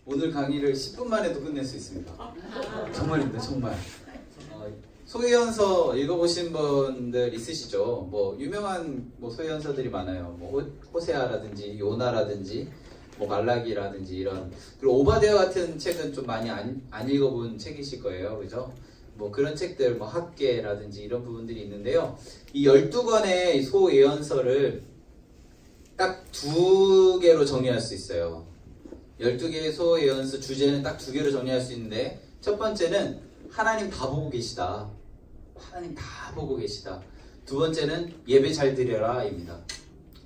오늘 강의를 10분 만에도 끝낼 수 있습니다. 정말입니다, 정말. 소위헌서 읽어보신 분들 있으시죠? 뭐 유명한 소위헌서들이 많아요. 뭐 호세아라든지 요나라든지 뭐 말라기라든지 이런. 그리고 오바댜 같은 책은 좀 많이 안 읽어본 책이실 거예요, 그죠? 뭐 그런 책들, 뭐 학계라든지 이런 부분들이 있는데요. 이 12권의 소예언서를 딱 2개로 정리할 수 있어요. 12개의 소예언서 주제는 딱 2개로 정리할 수 있는데, 첫 번째는 하나님 다 보고 계시다. 하나님 다 보고 계시다. 두 번째는 예배 잘 드려라 입니다.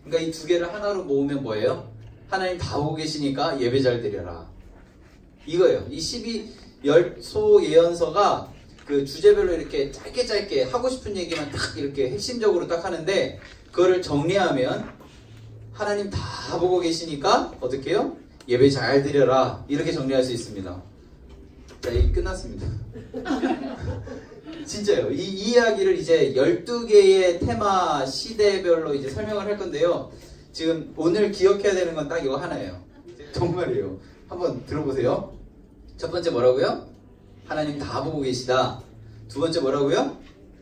그러니까 이 2개를 하나로 모으면 뭐예요? 하나님 다 보고 계시니까 예배 잘 드려라. 이거예요. 이 12소 예언서가 그 주제별로 이렇게 짧게 하고 싶은 얘기만 딱 이렇게 핵심적으로 딱 하는데, 그거를 정리하면 하나님 다 보고 계시니까 어떻게 해요? 예배 잘 드려라. 이렇게 정리할 수 있습니다. 자, 이게 끝났습니다. 진짜요. 이 이야기를 이제 12개의 테마 시대별로 이제 설명을 할 건데요. 지금 오늘 기억해야 되는 건 딱 이거 하나예요. 정말이에요. 한번 들어보세요. 첫 번째 뭐라고요? 하나님 다 보고 계시다. 두 번째 뭐라고요?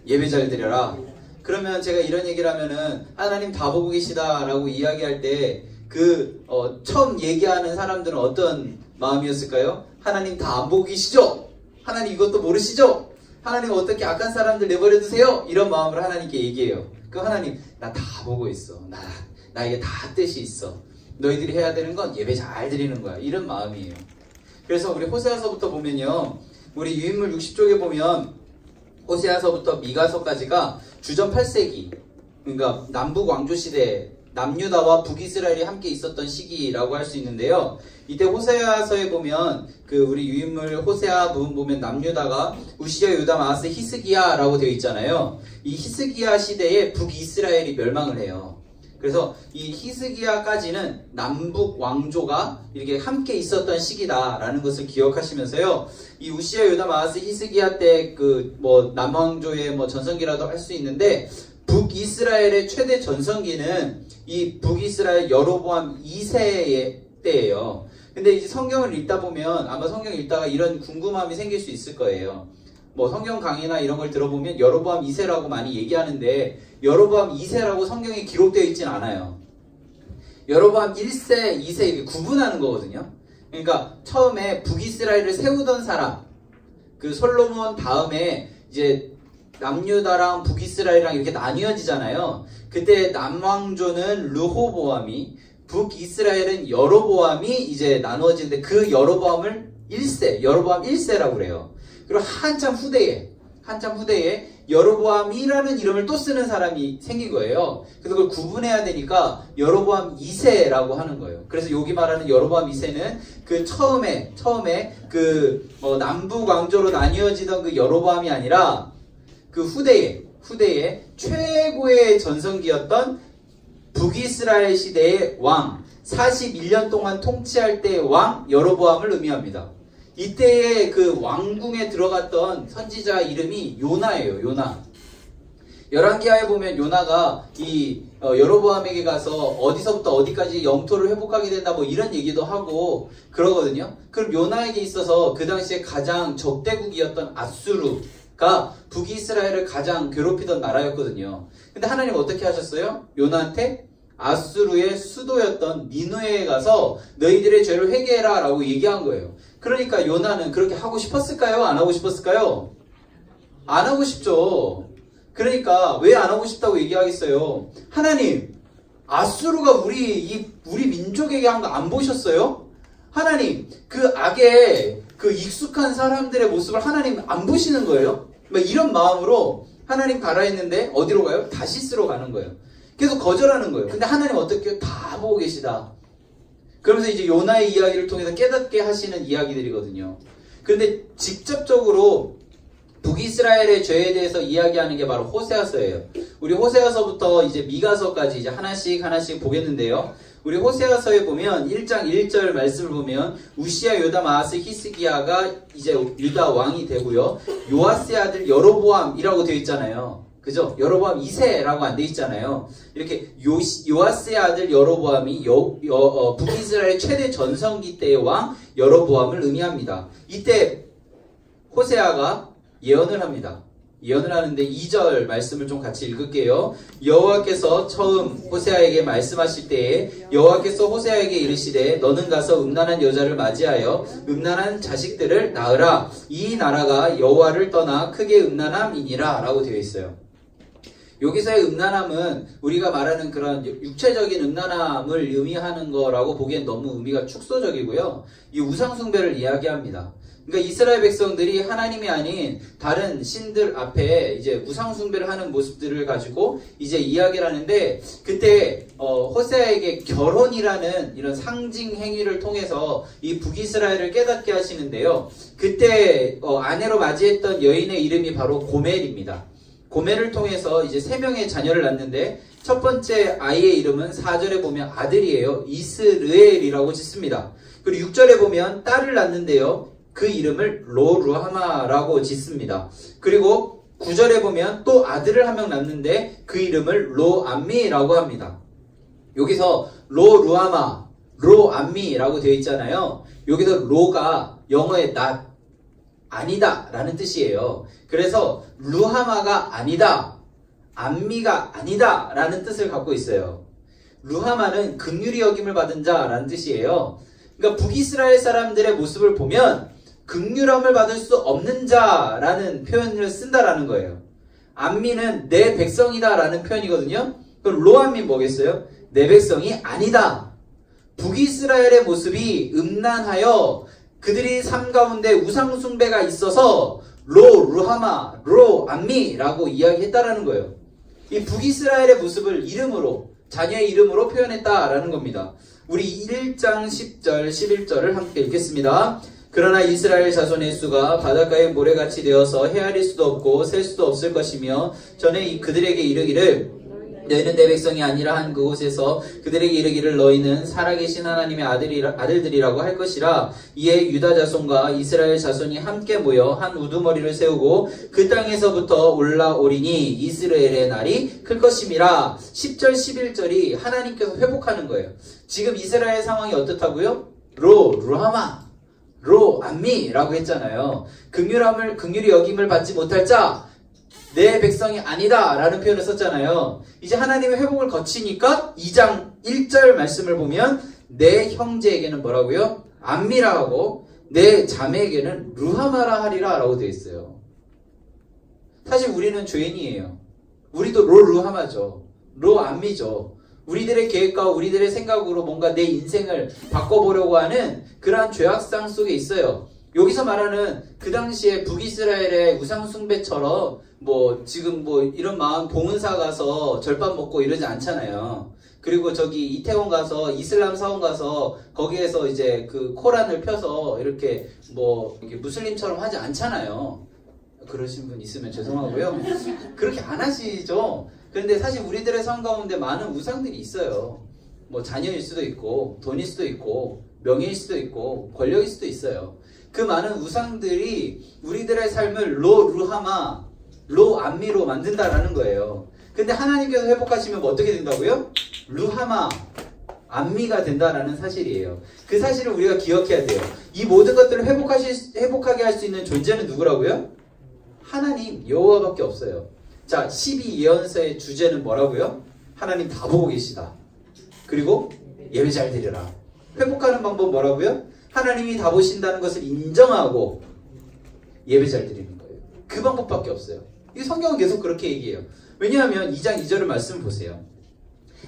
예배 잘 드려라. 그러면 제가 이런 얘기를 하면은 하나님 다 보고 계시다 라고 이야기할 때 처음 얘기하는 사람들은 어떤 마음이었을까요? 하나님 다 안 보고 계시죠? 하나님 이것도 모르시죠? 하나님 어떻게 악한 사람들 내버려 두세요? 이런 마음으로 하나님께 얘기해요. 그 하나님 나 다 보고 있어. 나에게 다 뜻이 있어. 너희들이 해야 되는 건 예배 잘 드리는 거야. 이런 마음이에요. 그래서 우리 호세아서부터 보면요, 우리 유인물 60쪽에 보면 호세아서부터 미가서까지가 주전 8세기, 그러니까 남북 왕조 시대, 남유다와 북이스라엘이 함께 있었던 시기라고 할 수 있는데요. 이때 호세아서에 보면 우리 유인물 호세아 부분 보면 남유다가 우시아, 요담, 아하스, 히스기야라고 되어 있잖아요. 이 히스기야 시대에 북이스라엘이 멸망을 해요. 그래서 이 히스기야까지는 남북 왕조가 이렇게 함께 있었던 시기다라는 것을 기억하시면서요. 이 우시아, 요담, 아하스, 히스기야 때 남왕조의 전성기라도 할 수 있는데, 북이스라엘의 최대 전성기는 이 북이스라엘 여로보암 2세의 때예요. 근데 이제 성경을 읽다 보면 아마 성경 읽다가 이런 궁금함이 생길 수 있을 거예요. 성경 강의나 이런 걸 들어보면 여로보암 2세라고 많이 얘기하는데, 여로보암 2세라고 성경에 기록되어 있진 않아요. 여로보암 1세, 2세 이렇게 구분하는 거거든요. 그러니까 처음에 북이스라엘을 세우던 사람, 솔로몬 다음에 이제 남유다랑 북이스라엘이랑 이렇게 나뉘어지잖아요. 그때 남왕조는 르호보암이, 북이스라엘은 여로보암이 이제 나누어지는데, 그 여로보암을 1세, 여로보암 1세라고 그래요. 그리고 한참 후대에 여로보암이라는 이름을 또 쓰는 사람이 생긴 거예요. 그래서 그걸 구분해야 되니까 여로보암 2세라고 하는 거예요. 그래서 여기 말하는 여로보암 2세는 처음에 남북 왕조로 나뉘어지던 그 여로보암이 아니라 후대에 최고의 전성기였던 북이스라엘 시대의 왕, 41년 동안 통치할 때의 왕 여로보암을 의미합니다. 이때의 왕궁에 들어갔던 선지자 이름이 요나예요. 요나. 열왕기하에 보면 요나가 여로보암에게 가서 어디서부터 어디까지 영토를 회복하게 된다 이런 얘기도 하고 그러거든요. 그럼 요나에게 있어서 그 당시에 가장 적대국이었던 아수르가 북이스라엘을 가장 괴롭히던 나라였거든요. 근데 하나님 어떻게 하셨어요? 요나한테 아수르의 수도였던 니느웨에 가서 너희들의 죄를 회개해라 라고 얘기한 거예요. 그러니까 요나는 그렇게 하고 싶었을까요? 안 하고 싶었을까요? 안 하고 싶죠. 그러니까 왜 안 하고 싶다고 얘기하겠어요? 하나님, 아수르가 우리 민족에게 한 거 안 보셨어요? 하나님, 악의 익숙한 사람들의 모습을 하나님 안 보시는 거예요? 이런 마음으로 하나님 가라 했는데 어디로 가요? 다시스로 가는 거예요. 계속 거절하는 거예요. 근데 하나님 어떻게 해요? 다 보고 계시다. 그러면서 이제 요나의 이야기를 통해서 깨닫게 하시는 이야기들이거든요. 그런데 직접적으로 북이스라엘의 죄에 대해서 이야기하는 게 바로 호세아서예요. 우리 호세아서부터 이제 미가서까지 이제 하나씩 보겠는데요. 우리 호세아서에 보면 1장 1절 말씀을 보면 우시아, 요담, 아하스, 히스기야가 이제 유다 왕이 되고요. 요아스의 아들 여로보암이라고 되어 있잖아요. 그죠? 여로보암 2세라고 안 돼 있잖아요. 이렇게 요아스의 아들 여로보암이 북이스라엘 최대 전성기 때의 왕 여로보암을 의미합니다. 이때 호세아가 예언을 합니다. 예언을 하는데 2절 말씀을 좀 같이 읽을게요. 여호와께서 처음 호세아에게 말씀하실 때에 여호와께서 호세아에게 이르시되 너는 가서 음란한 여자를 맞이하여 음란한 자식들을 낳으라. 이 나라가 여호와를 떠나 크게 음란함이니라 라고 되어 있어요. 여기서의 음란함은 우리가 말하는 그런 육체적인 음란함을 의미하는 거라고 보기엔 너무 의미가 축소적이고요. 이 우상숭배를 이야기합니다. 그러니까 이스라엘 백성들이 하나님이 아닌 다른 신들 앞에 이제 우상숭배를 하는 모습들을 가지고 이제 이야기를 하는데, 그때 호세아에게 결혼이라는 이런 상징 행위를 통해서 이 북이스라엘을 깨닫게 하시는데요. 그때 아내로 맞이했던 여인의 이름이 바로 고멜입니다. 고멜을 통해서 이제 3명의 자녀를 낳는데, 첫 번째 아이의 이름은 4절에 보면 아들이에요. 이스르엘이라고 짓습니다. 그리고 6절에 보면 딸을 낳는데요. 그 이름을 로루하마라고 짓습니다. 그리고 9절에 보면 또 아들을 1명 낳는데 그 이름을 로암미라고 합니다. 여기서 로루하마, 로암미라고 되어 있잖아요. 여기서 로가 영어의 not, 아니다 라는 뜻이에요. 그래서 루하마가 아니다, 암미가 아니다 라는 뜻을 갖고 있어요. 루하마는 긍휼히 여김을 받은 자 라는 뜻이에요. 그러니까 북이스라엘 사람들의 모습을 보면 긍휼함을 받을 수 없는 자라는 표현을 쓴다라는 거예요. 암미는 내 백성이다 라는 표현이거든요. 그럼 로암미 뭐겠어요? 내 백성이 아니다. 북이스라엘의 모습이 음란하여 그들이 삶 가운데 우상숭배가 있어서 루하마, 로암미라고 이야기했다라는 거예요. 이 북이스라엘의 모습을 이름으로, 자녀의 이름으로 표현했다라는 겁니다. 우리 1장 10절, 11절을 함께 읽겠습니다. 그러나 이스라엘 자손의 수가 바닷가의 모래같이 되어서 헤아릴 수도 없고 셀 수도 없을 것이며 전에 그들에게 이르기를 너희는 내 백성이 아니라 한 그곳에서 그들에게 이르기를 너희는 살아계신 하나님의 아들들이라고 할 것이라. 이에 유다 자손과 이스라엘 자손이 함께 모여 한 우두머리를 세우고 그 땅에서부터 올라오리니 이스라엘의 날이 클 것임이라. 10절 11절이 하나님께서 회복하는 거예요. 지금 이스라엘 상황이 어떻다고요? 루하마, 로암미라고 했잖아요. 긍휼히 여김을 받지 못할 자, 내 백성이 아니다 라는 표현을 썼잖아요. 이제 하나님의 회복을 거치니까 2장 1절 말씀을 보면 내 형제에게는 뭐라고요? 암미라 하고 내 자매에게는 루하마라 하리라 라고 되어 있어요. 사실 우리는 죄인이에요. 우리도 루하마죠. 로암미죠. 우리들의 계획과 우리들의 생각으로 뭔가 내 인생을 바꿔보려고 하는 그러한 죄악상 속에 있어요. 여기서 말하는 그 당시에 북이스라엘의 우상숭배처럼 지금 이런 마음 봉은사 가서 절밥 먹고 이러지 않잖아요. 그리고 저기 이태원 가서 이슬람 사원 가서 거기에서 이제 그 코란을 펴서 이렇게 무슬림처럼 하지 않잖아요. 그러신 분 있으면 죄송하고요. 그렇게 안 하시죠. 그런데 사실 우리들의 삶 가운데 많은 우상들이 있어요. 자녀일 수도 있고 돈일 수도 있고 명예일 수도 있고 권력일 수도 있어요. 그 많은 우상들이 우리들의 삶을 루하마, 로암미로 만든다라는 거예요. 근데 하나님께서 회복하시면 어떻게 된다고요? 루하마, 암미가 된다라는 사실이에요. 그 사실을 우리가 기억해야 돼요. 이 모든 것들을 회복하게 할 수 있는 존재는 누구라고요? 하나님, 여호와밖에 없어요. 자, 12예언서의 주제는 뭐라고요? 하나님 다 보고 계시다. 그리고 예배 잘 드려라. 회복하는 방법 뭐라고요? 하나님이 다 보신다는 것을 인정하고 예배 잘 드리는 거예요. 그 방법밖에 없어요. 이 성경은 계속 그렇게 얘기해요. 왜냐하면 2장 2절을 말씀 보세요.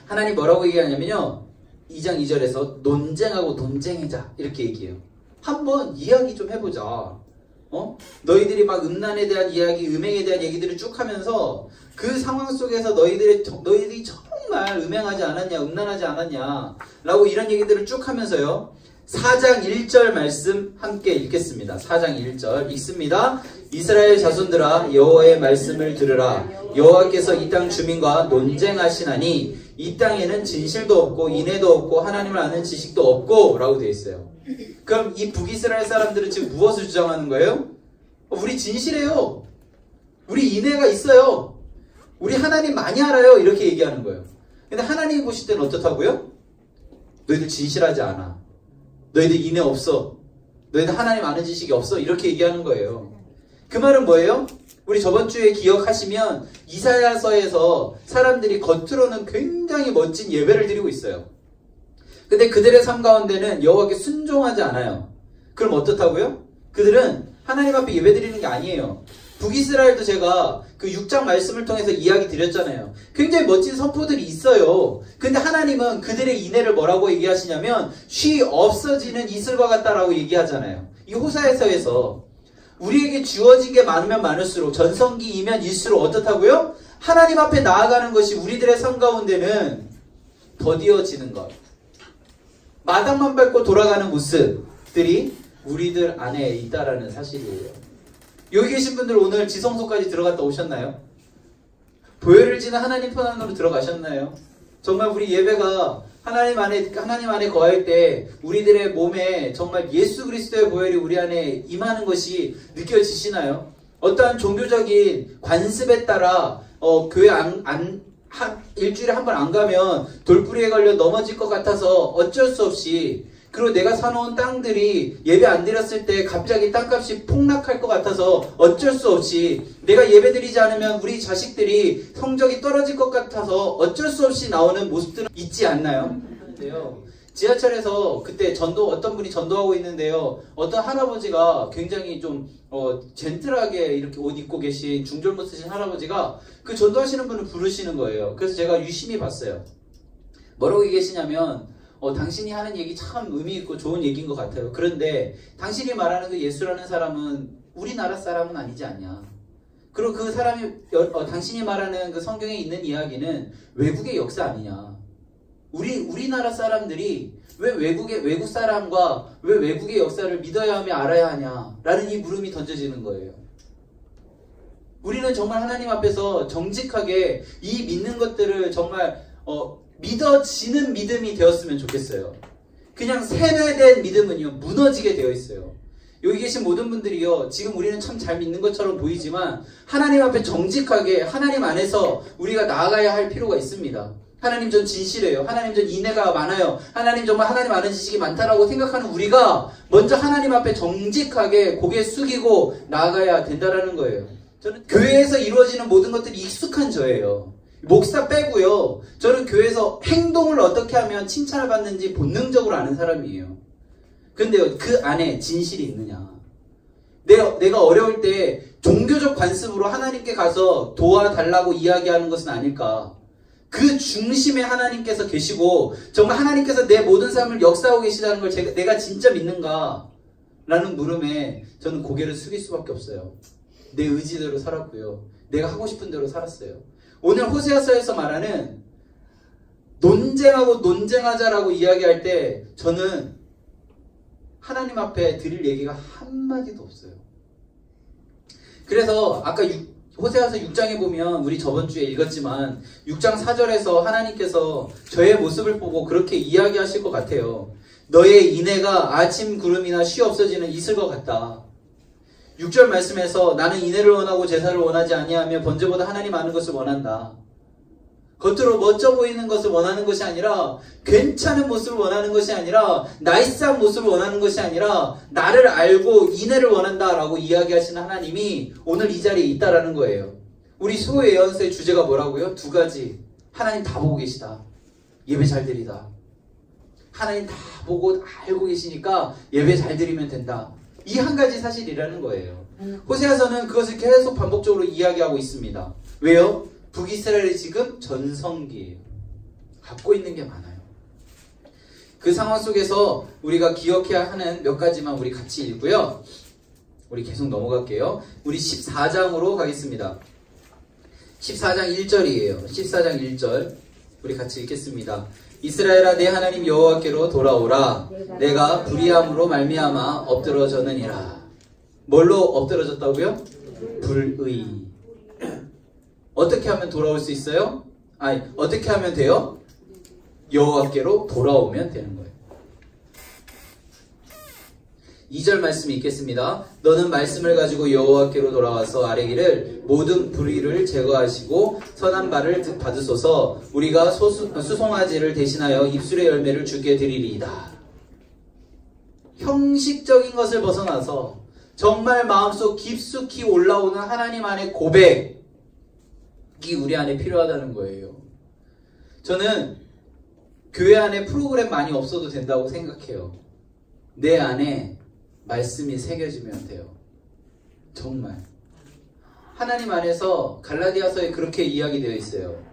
하나님 뭐라고 얘기하냐면요. 2장 2절에서 논쟁하고 논쟁하자 이렇게 얘기해요. 한번 이야기 좀 해보자. 너희들이 막 음란에 대한 이야기, 음행에 대한 얘기들을 쭉 하면서 그 상황 속에서 너희들이 정말 음행하지 않았냐, 음란하지 않았냐 라고 이런 얘기들을 쭉 하면서요. 4장 1절 말씀 함께 읽겠습니다. 4장 1절 읽습니다. 이스라엘 자손들아 여호와의 말씀을 들으라. 여호와께서 이 땅 주민과 논쟁하시나니 이 땅에는 진실도 없고 인애도 없고 하나님을 아는 지식도 없고 라고 되어 있어요. 그럼 이 북이스라엘 사람들은 지금 무엇을 주장하는 거예요? 우리 진실해요. 우리 인애가 있어요. 우리 하나님 많이 알아요. 이렇게 얘기하는 거예요. 근데 하나님이 보실 때는 어떻다고요? 너희들 진실하지 않아. 너희들 인애 없어. 너희들 하나님 아는 지식이 없어. 이렇게 얘기하는 거예요. 그 말은 뭐예요? 우리 저번 주에 기억하시면 이사야서에서 사람들이 겉으로는 굉장히 멋진 예배를 드리고 있어요. 근데 그들의 삶 가운데는 여호와께 순종하지 않아요. 그럼 어떻다고요? 그들은 하나님 앞에 예배 드리는 게 아니에요. 북이스라엘도 제가 그 6장 말씀을 통해서 이야기 드렸잖아요. 굉장히 멋진 선포들이 있어요. 근데 하나님은 그들의 인애를 뭐라고 얘기하시냐면 쉬 없어지는 이슬과 같다라고 얘기하잖아요. 이 호사에서에서 우리에게 주어진 게 많으면 많을수록 전성기이면 일수록 어떻다고요? 하나님 앞에 나아가는 것이 우리들의 삶 가운데는 더디어지는 것. 마당만 밟고 돌아가는 모습들이 우리들 안에 있다라는 사실이에요. 여기 계신 분들 오늘 지성소까지 들어갔다 오셨나요? 보혈을 지는 하나님 편 안으로 들어가셨나요? 정말 우리 예배가 하나님 안에 거할 때 우리들의 몸에 정말 예수 그리스도의 보혈이 우리 안에 임하는 것이 느껴지시나요? 어떠한 종교적인 관습에 따라 교회 일주일에 한 번 안 가면 돌부리에 걸려 넘어질 것 같아서 어쩔 수 없이, 그리고 내가 사놓은 땅들이 예배 안 드렸을 때 갑자기 땅값이 폭락할 것 같아서 어쩔 수 없이, 내가 예배 드리지 않으면 우리 자식들이 성적이 떨어질 것 같아서 어쩔 수 없이 나오는 모습들은 있지 않나요? 지하철에서 그때 어떤 분이 전도하고 있는데요. 어떤 할아버지가 굉장히 좀 젠틀하게 이렇게 옷 입고 계신 중절모 쓰신 할아버지가 그 전도하시는 분을 부르시는 거예요. 그래서 제가 유심히 봤어요. 뭐라고 얘기하시냐면 당신이 하는 얘기 참 의미 있고 좋은 얘기인 것 같아요. 그런데 당신이 말하는 그 예수라는 사람은 우리나라 사람은 아니지 않냐. 그리고 그 사람이 당신이 말하는 그 성경에 있는 이야기는 외국의 역사 아니냐. 우리나라 사람들이 왜 외국 사람과 왜 외국의 역사를 믿어야 하며 알아야 하냐라는 이 물음이 던져지는 거예요. 우리는 정말 하나님 앞에서 정직하게 이 믿는 것들을 정말 믿어지는 믿음이 되었으면 좋겠어요. 그냥 세뇌된 믿음은요 무너지게 되어 있어요. 여기 계신 모든 분들이요, 지금 우리는 참 잘 믿는 것처럼 보이지만 하나님 앞에 정직하게 하나님 안에서 우리가 나아가야 할 필요가 있습니다. 하나님 전 진실해요. 하나님 전 인애가 많아요. 하나님 정말 하나님 아는 지식이 많다라고 생각하는 우리가 먼저 하나님 앞에 정직하게 고개 숙이고 나아가야 된다라는 거예요. 저는 교회에서 이루어지는 모든 것들이 익숙한 저예요. 목사 빼고요. 저는 교회에서 행동을 어떻게 하면 칭찬을 받는지 본능적으로 아는 사람이에요. 근데요, 그 안에 진실이 있느냐. 내가 어려울 때 종교적 관습으로 하나님께 가서 도와달라고 이야기하는 것은 아닐까. 그 중심에 하나님께서 계시고 정말 하나님께서 내 모든 삶을 역사하고 계시다는 걸 내가 진짜 믿는가? 라는 물음에 저는 고개를 숙일 수밖에 없어요. 내 의지대로 살았고요. 내가 하고 싶은 대로 살았어요. 오늘 호세아서에서 말하는 논쟁하자라고 이야기할 때 저는 하나님 앞에 드릴 얘기가 한마디도 없어요. 그래서 아까 호세아서 6장에 보면 우리 저번 주에 읽었지만 6장 4절에서 하나님께서 저의 모습을 보고 그렇게 이야기하실 것 같아요. 너의 인애가 아침 구름이나 쉬 없어지는 이슬과 같다. 6절 말씀에서 나는 인애를 원하고 제사를 원하지 아니하며 번제보다 하나님 아는 것을 원한다. 겉으로 멋져 보이는 것을 원하는 것이 아니라, 괜찮은 모습을 원하는 것이 아니라, 나이스한 모습을 원하는 것이 아니라 나를 알고 인애를 원한다라고 이야기하시는 하나님이 오늘 이 자리에 있다라는 거예요. 우리 수호 예언서의 주제가 뭐라고요? 두 가지. 하나님 다 보고 계시다. 예배 잘 드리다. 하나님 다 보고 알고 계시니까 예배 잘 드리면 된다. 이 한 가지 사실이라는 거예요. 호세아서는 그것을 계속 반복적으로 이야기하고 있습니다. 왜요? 북이스라엘이 지금 전성기예요. 갖고 있는 게 많아요. 그 상황 속에서 우리가 기억해야 하는 몇 가지만 우리 같이 읽고요. 우리 계속 넘어갈게요. 우리 14장으로 가겠습니다. 14장 1절이에요. 14장 1절 우리 같이 읽겠습니다. 이스라엘아 내 하나님 여호와께로 돌아오라. 내가 불의함으로 말미암아 엎드러졌느니라. 뭘로 엎드러졌다고요? 불의. 어떻게 하면 돌아올 수 있어요? 어떻게 하면 돼요? 여호와께로 돌아오면 되는 거예요. 2절 말씀 읽겠습니다. 너는 말씀을 가지고 여호와께로 돌아와서 아뢰기를 모든 불의를 제거하시고 선한 바를 받으소서. 우리가 수송아지를 대신하여 입술의 열매를 주께 드리리이다. 형식적인 것을 벗어나서 정말 마음속 깊숙이 올라오는 하나님 안의 고백이 우리 안에 필요하다는 거예요. 저는 교회 안에 프로그램 많이 없어도 된다고 생각해요. 내 안에 말씀이 새겨지면 돼요. 정말. 하나님 안에서 갈라디아서에 그렇게 이야기되어 있어요.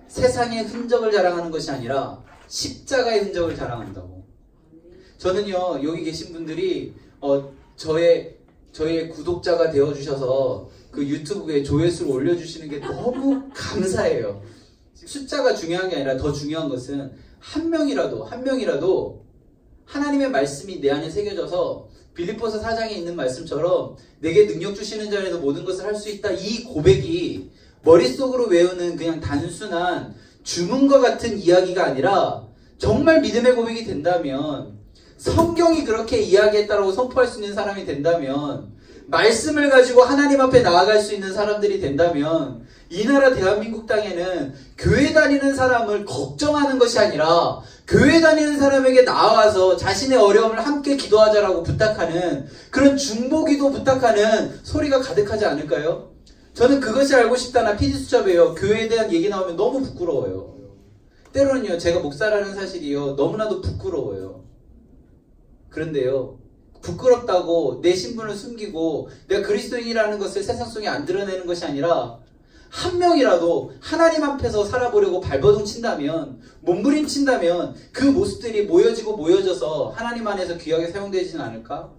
세상의 흔적을 자랑하는 것이 아니라 십자가의 흔적을 자랑한다고. 저는요, 여기 계신 분들이 저의 구독자가 되어주셔서 그 유튜브에 조회수를 올려주시는 게 너무 감사해요. 숫자가 중요한 게 아니라 더 중요한 것은 한 명이라도 하나님의 말씀이 내 안에 새겨져서 빌립보서 4장에 있는 말씀처럼 내게 능력 주시는 자에서 모든 것을 할 수 있다. 이 고백이 머릿속으로 외우는 그냥 단순한 주문과 같은 이야기가 아니라 정말 믿음의 고백이 된다면, 성경이 그렇게 이야기했다라고 선포할 수 있는 사람이 된다면, 말씀을 가지고 하나님 앞에 나아갈 수 있는 사람들이 된다면, 이 나라 대한민국 땅에는 교회 다니는 사람을 걱정하는 것이 아니라 교회 다니는 사람에게 나와서 자신의 어려움을 함께 기도하자라고 부탁하는, 그런 중보기도 부탁하는 소리가 가득하지 않을까요? 저는 그것이 알고 싶다나 PD수첩이에요. 교회에 대한 얘기 나오면 너무 부끄러워요. 때로는요, 제가 목사라는 사실이요, 너무나도 부끄러워요. 그런데요, 부끄럽다고 내 신분을 숨기고 내가 그리스도인이라는 것을 세상 속에 안 드러내는 것이 아니라, 한 명이라도 하나님 앞에서 살아보려고 발버둥 친다면, 몸부림친다면 그 모습들이 모여져서 하나님 안에서 귀하게 사용되지는 않을까?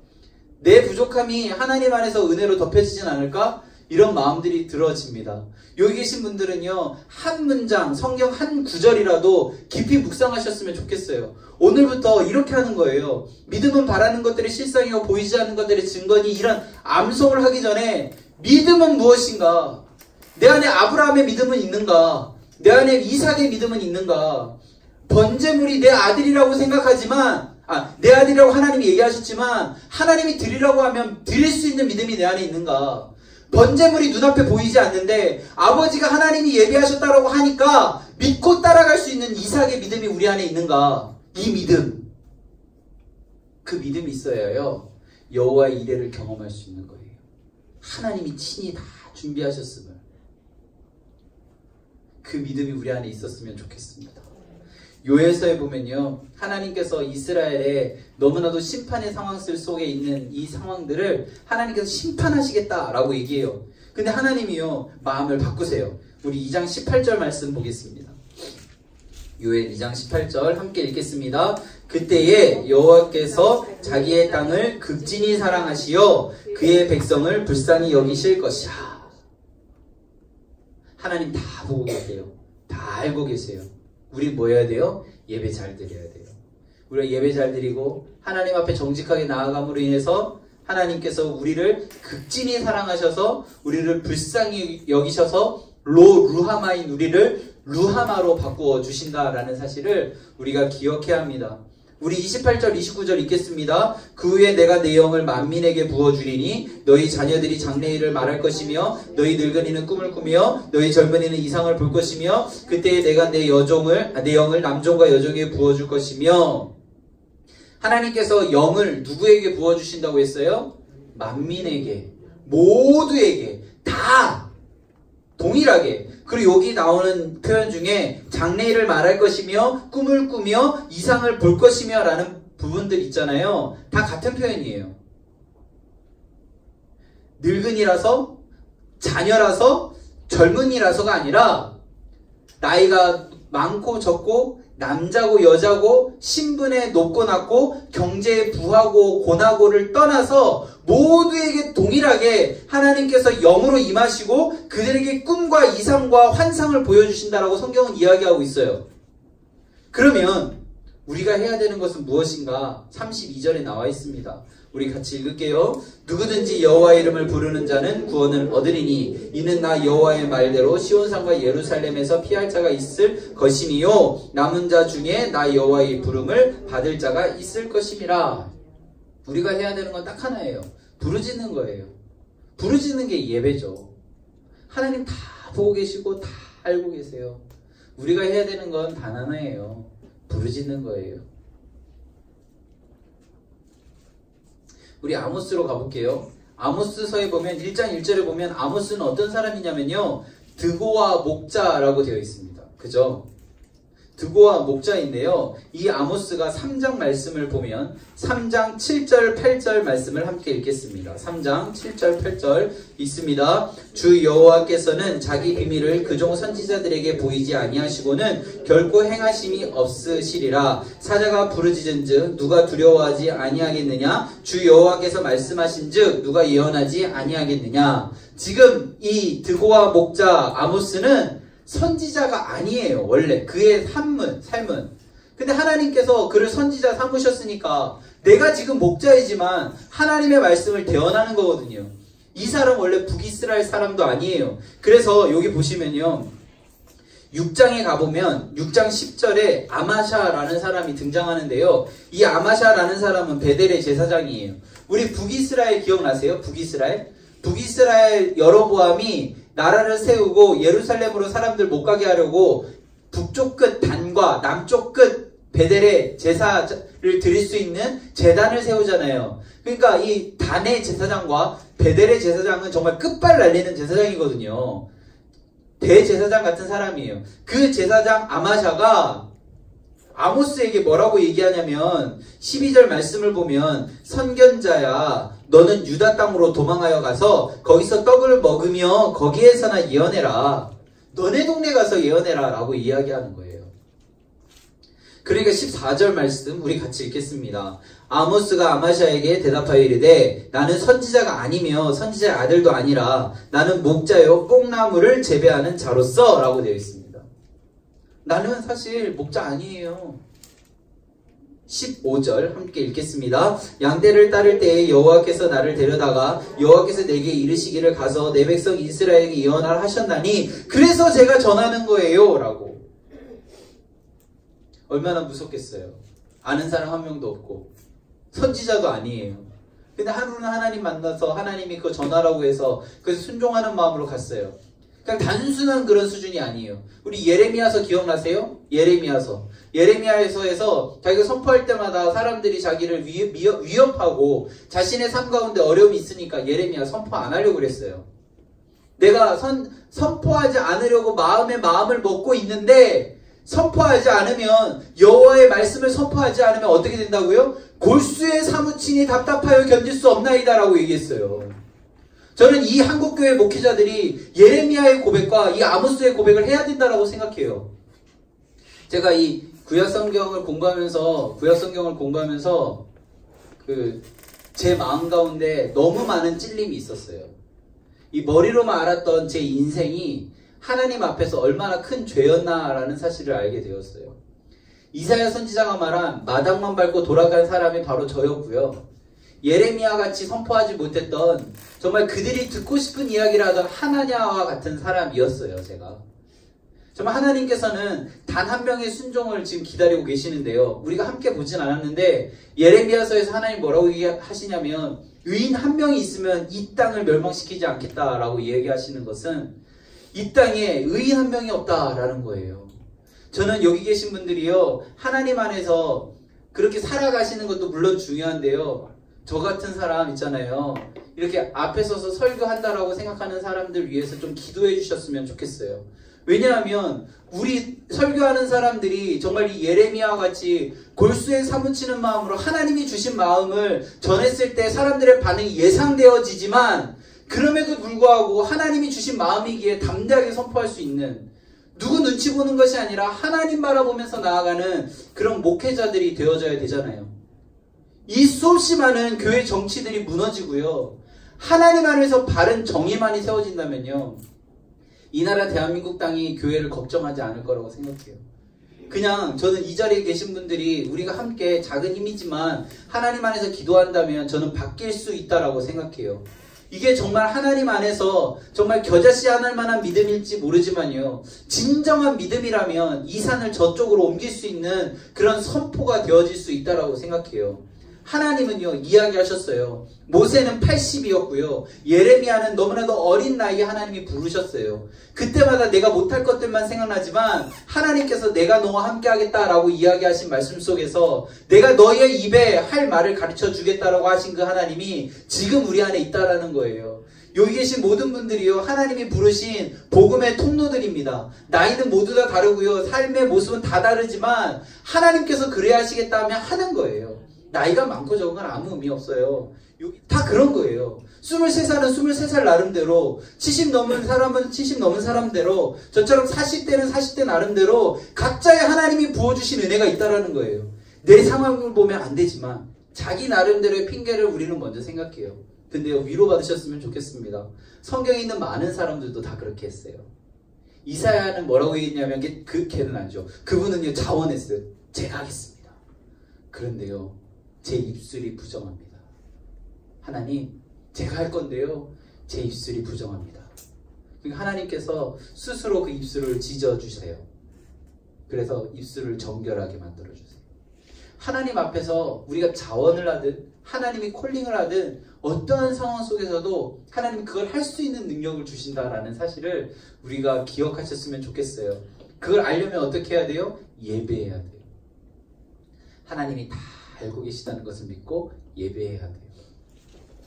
내 부족함이 하나님 안에서 은혜로 덮여지진 않을까? 이런 마음들이 들어집니다. 여기 계신 분들은요, 한 문장, 성경 한 구절이라도 깊이 묵상하셨으면 좋겠어요. 오늘부터 이렇게 하는 거예요. 믿음은 바라는 것들의 실상이고 보이지 않는 것들의 증거니, 이런 암송을 하기 전에 믿음은 무엇인가? 내 안에 아브라함의 믿음은 있는가? 내 안에 이삭의 믿음은 있는가? 번제물이 내 아들이라고 생각하지만, 내 아들이라고 하나님이 얘기하셨지만 하나님이 드리라고 하면 드릴 수 있는 믿음이 내 안에 있는가? 번제물이 눈앞에 보이지 않는데 아버지가 하나님이 예비하셨다라고 하니까 믿고 따라갈 수 있는 이삭의 믿음이 우리 안에 있는가? 이 믿음, 그 믿음이 있어야요, 여호와의 이레를 경험할 수 있는 거예요. 하나님이 친히 다 준비하셨음을, 그 믿음이 우리 안에 있었으면 좋겠습니다. 요엘서에 보면요, 하나님께서 이스라엘의 너무나도 심판의 상황 속에 있는 이 상황들을 하나님께서 심판하시겠다라고 얘기해요. 근데 하나님이요, 마음을 바꾸세요. 우리 2장 18절 말씀 보겠습니다. 요엘 2장 18절 함께 읽겠습니다. 그때에 여호와께서 자기의 땅을 극진히 사랑하시어 그의 백성을 불쌍히 여기실 것이야. 하나님 다 보고 계세요. 다 알고 계세요. 우리 뭐 해야 돼요? 예배 잘 드려야 돼요. 우리가 예배 잘 드리고 하나님 앞에 정직하게 나아감으로 인해서 하나님께서 우리를 극진히 사랑하셔서 우리를 불쌍히 여기셔서 루하마인 우리를 루하마로 바꾸어 주신다라는 사실을 우리가 기억해야 합니다. 우리 28절 29절 읽겠습니다. 그 후에 내가 내 영을 만민에게 부어주리니 너희 자녀들이 장래일을 말할 것이며 너희 늙은이는 꿈을 꾸며 너희 젊은이는 이상을 볼 것이며 그때에 내가 내 영을 남종과 여종에게 부어줄 것이며. 하나님께서 영을 누구에게 부어주신다고 했어요? 만민에게, 모두에게, 다 동일하게. 그리고 여기 나오는 표현 중에 장래일을 말할 것이며 꿈을 꾸며 이상을 볼 것이며 라는 부분들 있잖아요. 다 같은 표현이에요. 늙은이라서, 자녀라서, 젊은이라서가 아니라 나이가 많고 적고 남자고 여자고 신분에 높고 낮고 경제에 부하고 고나고를 떠나서 모두에게 동일하게 하나님께서 영으로 임하시고 그들에게 꿈과 이상과 환상을 보여주신다라고 성경은 이야기하고 있어요. 그러면 우리가 해야 되는 것은 무엇인가? 32절에 나와 있습니다. 우리 같이 읽을게요. 누구든지 여호와의 이름을 부르는 자는 구원을 얻으리니 이는 나 여호와의 말대로 시온산과 예루살렘에서 피할 자가 있을 것이니요 남은 자 중에 나 여호와의 부름을 받을 자가 있을 것임이라. 우리가 해야 되는 건 딱 하나예요. 부르짖는 거예요. 부르짖는 게 예배죠. 하나님 다 보고 계시고 다 알고 계세요. 우리가 해야 되는 건 단 하나예요. 부르짖는 거예요. 우리 아모스로 가볼게요. 아모스서에 보면 1장 1절에 보면 아모스는 어떤 사람이냐면요. 드고와 목자라고 되어 있습니다. 그죠? 드고와 목자인데요. 이 아모스가 3장 말씀을 보면 3장 7절 8절 말씀을 함께 읽겠습니다. 3장 7절 8절 있습니다. 주 여호와께서는 자기 비밀을 그종 선지자들에게 보이지 아니하시고는 결코 행하심이 없으시리라. 사자가 부르짖은즉 누가 두려워하지 아니하겠느냐? 주 여호와께서 말씀하신즉 누가 예언하지 아니하겠느냐? 지금 이 드고와 목자 아모스는 선지자가 아니에요. 원래 그의 삶은. 근데 하나님께서 그를 선지자 삼으셨으니까 내가 지금 목자이지만 하나님의 말씀을 대언하는 거거든요. 이 사람 원래 북이스라엘 사람도 아니에요. 그래서 여기 보시면요. 6장에 가보면 6장 10절에 아마샤라는 사람이 등장하는데요. 이 아마샤라는 사람은 베델의 제사장이에요. 우리 북이스라엘 기억나세요? 북이스라엘 여로보암이 나라를 세우고 예루살렘으로 사람들 못 가게 하려고 북쪽 끝 단과 남쪽 끝 베델에 제사를 드릴 수 있는 제단을 세우잖아요. 그러니까 이 단의 제사장과 베델의 제사장은 정말 끝발 날리는 제사장이거든요. 대제사장 같은 사람이에요. 그 제사장 아마샤가 아모스에게 뭐라고 얘기하냐면 12절 말씀을 보면 선견자야 너는 유다 땅으로 도망하여 가서 거기서 떡을 먹으며 거기에서나 예언해라. 너네 동네 가서 예언해라 라고 이야기하는 거예요. 그러니까 14절 말씀 우리 같이 읽겠습니다. 아모스가 아마샤에게 대답하여 이르되 나는 선지자가 아니며 선지자의 아들도 아니라 나는 목자요 뽕나무를 재배하는 자로서 라고 되어 있습니다. 나는 사실 목자 아니에요. 15절 함께 읽겠습니다. 양떼를 따를 때에 여호와께서 나를 데려다가 여호와께서 내게 이르시기를 가서 내 백성 이스라엘에게 예언하라 하셨나니 그래서 제가 전하는 거예요 라고. 얼마나 무섭겠어요. 아는 사람 한 명도 없고 선지자도 아니에요. 근데 하루는 하나님 만나서 하나님이 그거 전하라고 해서 그래서 순종하는 마음으로 갔어요. 그냥 단순한 그런 수준이 아니에요. 우리 예레미야서 기억나세요? 예레미야서에서 자기가 선포할 때마다 사람들이 자기를 위협하고 자신의 삶 가운데 어려움이 있으니까 예레미야 선포 안 하려고 그랬어요. 내가 선포하지 않으려고 마음을 먹고 있는데 선포하지 않으면 여호와의 말씀을 선포하지 않으면 어떻게 된다고요? 골수에 사무치니 답답하여 견딜 수 없나이다 라고 얘기했어요. 저는 이 한국교회 목회자들이 예레미야의 고백과 이 아모스의 고백을 해야 된다라고 생각해요. 제가 이 구약성경을 공부하면서 제 마음 가운데 너무 많은 찔림이 있었어요. 이 머리로만 알았던 제 인생이 하나님 앞에서 얼마나 큰 죄였나라는 사실을 알게 되었어요. 이사야 선지자가 말한 마당만 밟고 돌아간 사람이 바로 저였고요. 예레미야 같이 선포하지 못했던 정말 그들이 듣고 싶은 이야기를 하던 하나냐와 같은 사람이었어요. 제가 정말 하나님께서는 단 한 명의 순종을 지금 기다리고 계시는데요. 우리가 함께 보진 않았는데 예레미야서에서 하나님 뭐라고 하시냐면 의인 한 명이 있으면 이 땅을 멸망시키지 않겠다라고 얘기하시는 것은 이 땅에 의인 한 명이 없다라는 거예요. 저는 여기 계신 분들이요 하나님 안에서 그렇게 살아가시는 것도 물론 중요한데요. 저 같은 사람 있잖아요. 이렇게 앞에 서서 설교한다라고 생각하는 사람들 위해서 좀 기도해 주셨으면 좋겠어요. 왜냐하면 우리 설교하는 사람들이 정말 이 예레미야와 같이 골수에 사무치는 마음으로 하나님이 주신 마음을 전했을 때 사람들의 반응이 예상되어지지만 그럼에도 불구하고 하나님이 주신 마음이기에 담대하게 선포할 수 있는 누구 눈치 보는 것이 아니라 하나님 바라보면서 나아가는 그런 목회자들이 되어져야 되잖아요. 이 수없이 많은 교회 정치들이 무너지고요. 하나님 안에서 바른 정의만이 세워진다면요. 이 나라 대한민국 땅이 교회를 걱정하지 않을 거라고 생각해요. 그냥 저는 이 자리에 계신 분들이 우리가 함께 작은 힘이지만 하나님 안에서 기도한다면 저는 바뀔 수 있다라고 생각해요. 이게 정말 하나님 안에서 정말 겨자씨 하늘 만한 믿음일지 모르지만요. 진정한 믿음이라면 이 산을 저쪽으로 옮길 수 있는 그런 선포가 되어질 수 있다라고 생각해요. 하나님은요 이야기하셨어요. 모세는 80이었고요. 예레미야는 너무나도 어린 나이에 하나님이 부르셨어요. 그때마다 내가 못할 것들만 생각나지만 하나님께서 내가 너와 함께 하겠다라고 이야기하신 말씀 속에서 내가 너의 입에 할 말을 가르쳐 주겠다라고 하신 그 하나님이 지금 우리 안에 있다라는 거예요. 여기 계신 모든 분들이요 하나님이 부르신 복음의 통로들입니다. 나이는 모두 다 다르고요. 삶의 모습은 다 다르지만 하나님께서 그래야 하시겠다 하면 하는 거예요. 나이가 많고 적은 건 아무 의미 없어요. 다 그런 거예요. 23살은 23살 나름대로, 70 넘은 사람은 70 넘은 사람대로, 저처럼 40대는 40대 나름대로 각자의 하나님이 부어주신 은혜가 있다라는 거예요. 내 상황을 보면 안 되지만 자기 나름대로의 핑계를 우리는 먼저 생각해요. 근데요, 위로받으셨으면 좋겠습니다. 성경에 있는 많은 사람들도 다 그렇게 했어요. 이사야는 뭐라고 얘기했냐면 걔는 아니죠. 그분은요 자원했어요. 제가 하겠습니다. 그런데요 제 입술이 부정합니다. 하나님, 제가 할 건데요 제 입술이 부정합니다. 그러니까 하나님께서 스스로 그 입술을 찢어주세요. 그래서 입술을 정결하게 만들어주세요. 하나님 앞에서 우리가 자원을 하든 하나님이 콜링을 하든 어떠한 상황 속에서도 하나님이 그걸 할 수 있는 능력을 주신다라는 사실을 우리가 기억하셨으면 좋겠어요. 그걸 알려면 어떻게 해야 돼요? 예배해야 돼요. 하나님이 다 알고 계시다는 것을 믿고 예배해야 돼요.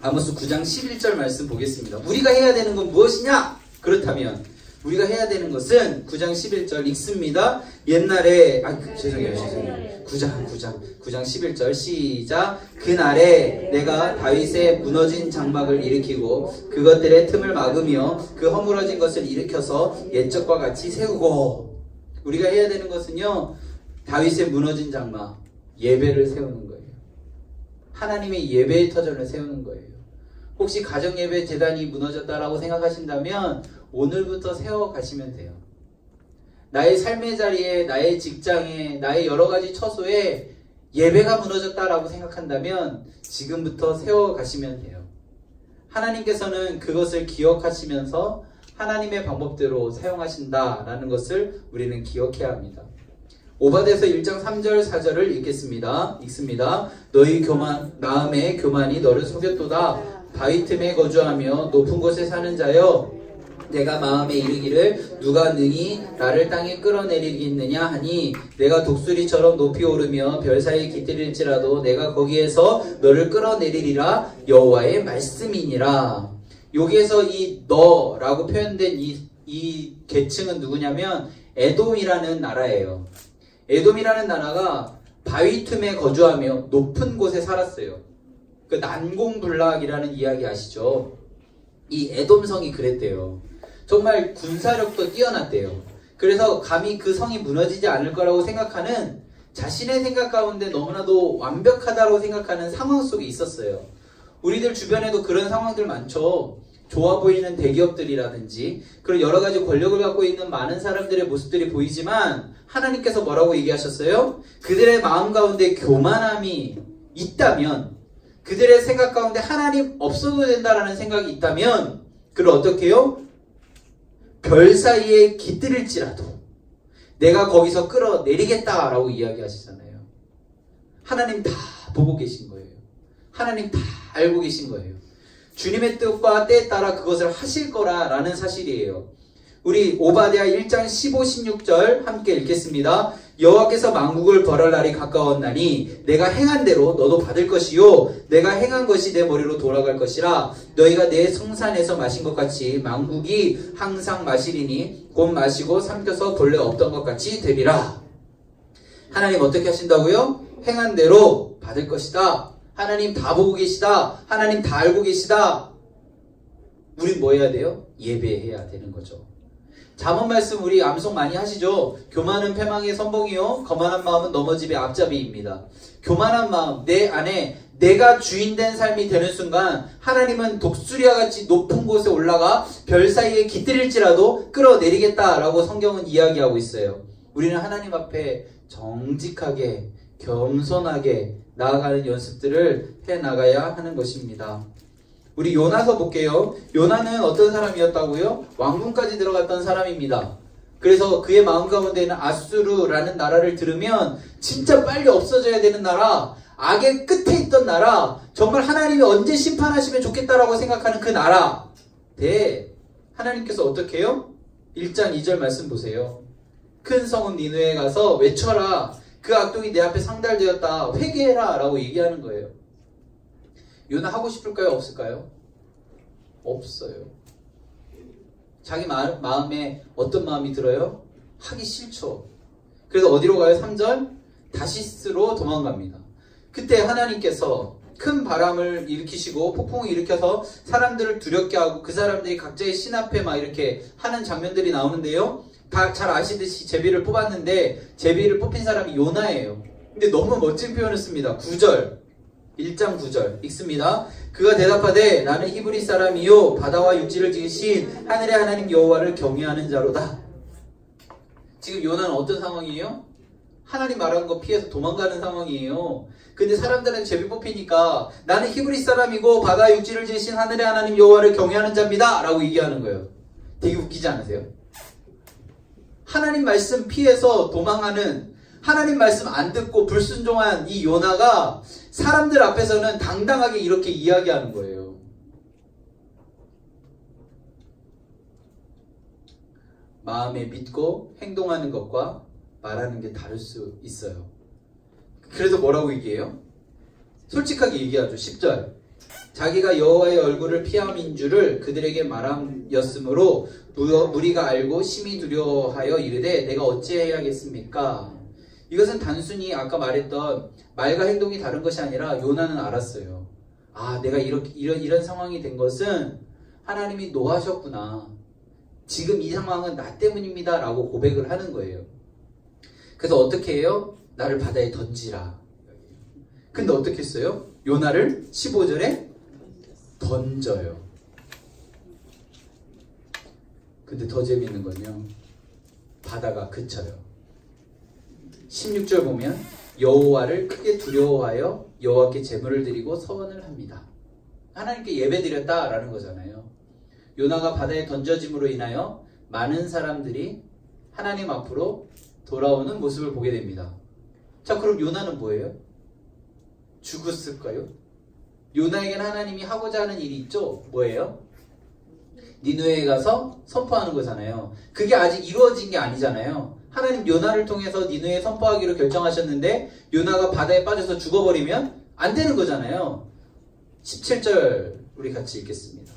아모스 9장 11절 말씀 보겠습니다. 우리가 해야 되는 건 무엇이냐? 그렇다면 우리가 해야 되는 것은 9장 11절 읽습니다. 옛날에 죄송해요. 9장 11절 시작. 그날에 내가 다윗의 무너진 장막을 일으키고 그것들의 틈을 막으며 그 허물어진 것을 일으켜서 옛적과 같이 세우고. 우리가 해야 되는 것은요 다윗의 무너진 장막, 예배를 세우는 거예요. 하나님의 예배의 터전을 세우는 거예요. 혹시 가정예배 재단이 무너졌다라고 생각하신다면 오늘부터 세워가시면 돼요. 나의 삶의 자리에, 나의 직장에, 나의 여러 가지 처소에 예배가 무너졌다라고 생각한다면 지금부터 세워가시면 돼요. 하나님께서는 그것을 기억하시면서 하나님의 방법대로 사용하신다라는 것을 우리는 기억해야 합니다. 오바댜서 1장 3절 4절을 읽습니다. 너희 마음의 교만이 너를 속였도다. 바위 틈에 거주하며 높은 곳에 사는 자여, 내가 마음에 이르기를 누가 능히 나를 땅에 끌어내리겠느냐 하니 내가 독수리처럼 높이 오르며 별 사이에 깃들일지라도 내가 거기에서 너를 끌어내리리라. 여호와의 말씀이니라. 여기에서 이 너라고 표현된 이 계층은 누구냐면 에돔이라는 나라예요. 에돔이라는 나라가 바위 틈에 거주하며 높은 곳에 살았어요. 그 난공불락이라는 이야기 아시죠? 이 에돔성이 그랬대요. 정말 군사력도 뛰어났대요. 그래서 감히 그 성이 무너지지 않을 거라고 생각하는, 자신의 생각 가운데 너무나도 완벽하다고 생각하는 상황 속에 있었어요. 우리들 주변에도 그런 상황들 많죠. 좋아 보이는 대기업들이라든지 그런 여러 가지 권력을 갖고 있는 많은 사람들의 모습들이 보이지만 하나님께서 뭐라고 얘기하셨어요? 그들의 마음 가운데 교만함이 있다면, 그들의 생각 가운데 하나님 없어도 된다라는 생각이 있다면 그를 어떻게 해요? 별 사이에 깃들일지라도 내가 거기서 끌어내리겠다라고 이야기하시잖아요. 하나님 다 보고 계신 거예요. 하나님 다 알고 계신 거예요. 주님의 뜻과 때에 따라 그것을 하실 거라는 사실이에요. 우리 오바댜 1장 15, 16절 함께 읽겠습니다. 여호와께서 만국을 벌할 날이 가까웠나니 내가 행한 대로 너도 받을 것이요 내가 행한 것이 내 머리로 돌아갈 것이라. 너희가 내 성산에서 마신 것 같이 만국이 항상 마시리니 곧 마시고 삼켜서 본래 없던 것 같이 되리라. 하나님 어떻게 하신다고요? 행한 대로 받을 것이다. 하나님 다 보고 계시다. 하나님 다 알고 계시다. 우린 뭐 해야 돼요? 예배해야 되는 거죠. 잠언 말씀 우리 암송 많이 하시죠? 교만은 패망의 선봉이요 거만한 마음은 넘어짐의 앞잡이입니다. 교만한 마음, 내 안에 내가 주인된 삶이 되는 순간 하나님은 독수리와 같이 높은 곳에 올라가 별 사이에 깃들일지라도 끌어내리겠다라고 성경은 이야기하고 있어요. 우리는 하나님 앞에 정직하게 겸손하게 나아가는 연습들을 해나가야 하는 것입니다. 우리 요나서 볼게요. 요나는 어떤 사람이었다고요? 왕궁까지 들어갔던 사람입니다. 그래서 그의 마음 가운데는 아수르라는 나라를 들으면 진짜 빨리 없어져야 되는 나라, 악의 끝에 있던 나라, 정말 하나님이 언제 심판하시면 좋겠다라고 생각하는 그 나라 대 하나님께서 어떻게 해요? 1장 2절 말씀 보세요. 큰 성읍 니느웨에 가서 외쳐라. 그 악독이 내 앞에 상달되었다. 회개해라 라고 얘기하는 거예요. 요나 하고 싶을까요? 없을까요? 없어요. 자기 마음에 어떤 마음이 들어요? 하기 싫죠. 그래서 어디로 가요? 3절 다시스로 도망갑니다. 그때 하나님께서 큰 바람을 일으키시고 폭풍을 일으켜서 사람들을 두렵게 하고 그 사람들이 각자의 신 앞에 막 이렇게 하는 장면들이 나오는데요. 다 잘 아시듯이 제비를 뽑았는데 제비를 뽑힌 사람이 요나예요. 근데 너무 멋진 표현을 씁니다. 9절 1장 9절 읽습니다. 그가 대답하되 나는 히브리 사람이요 바다와 육지를 지으신 하늘의 하나님 여호와를 경외하는 자로다. 지금 요나는 어떤 상황이에요? 하나님 말하는 거 피해서 도망가는 상황이에요. 근데 사람들은 제비 뽑히니까 나는 히브리 사람이고 바다 육지를 지으신 하늘의 하나님 여호와를 경외하는 자입니다 라고 얘기하는 거예요. 되게 웃기지 않으세요? 하나님 말씀 피해서 도망하는, 하나님 말씀 안 듣고 불순종한 이 요나가 사람들 앞에서는 당당하게 이렇게 이야기하는 거예요. 마음에 믿고 행동하는 것과 말하는 게 다를 수 있어요. 그래서 뭐라고 얘기해요? 솔직하게 얘기하죠. 10절 자기가 여호와의 얼굴을 피함인 줄을 그들에게 말함이었으므로 무리가 알고 심히 두려워하여 이르되 내가 어찌해야겠습니까? 이것은 단순히 아까 말했던 말과 행동이 다른 것이 아니라 요나는 알았어요. 아, 내가 이런 상황이 된 것은 하나님이 노하셨구나. 지금 이 상황은 나 때문입니다 라고 고백을 하는 거예요. 그래서 어떻게 해요? 나를 바다에 던지라. 근데 어떻게 했어요? 요나를 15절에 던져요. 근데 더 재밌는 건요, 바다가 그쳐요. 16절 보면 여호와를 크게 두려워하여 여호와께 제물을 드리고 서원을 합니다. 하나님께 예배드렸다라는 거잖아요. 요나가 바다에 던져짐으로 인하여 많은 사람들이 하나님 앞으로 돌아오는 모습을 보게 됩니다. 자, 그럼 요나는 뭐예요? 죽었을까요? 요나에게는 하나님이 하고자 하는 일이 있죠? 뭐예요? 니느웨에 가서 선포하는 거잖아요. 그게 아직 이루어진 게 아니잖아요. 하나님 요나를 통해서 니느웨에 선포하기로 결정하셨는데 요나가 바다에 빠져서 죽어버리면 안 되는 거잖아요. 17절 우리 같이 읽겠습니다.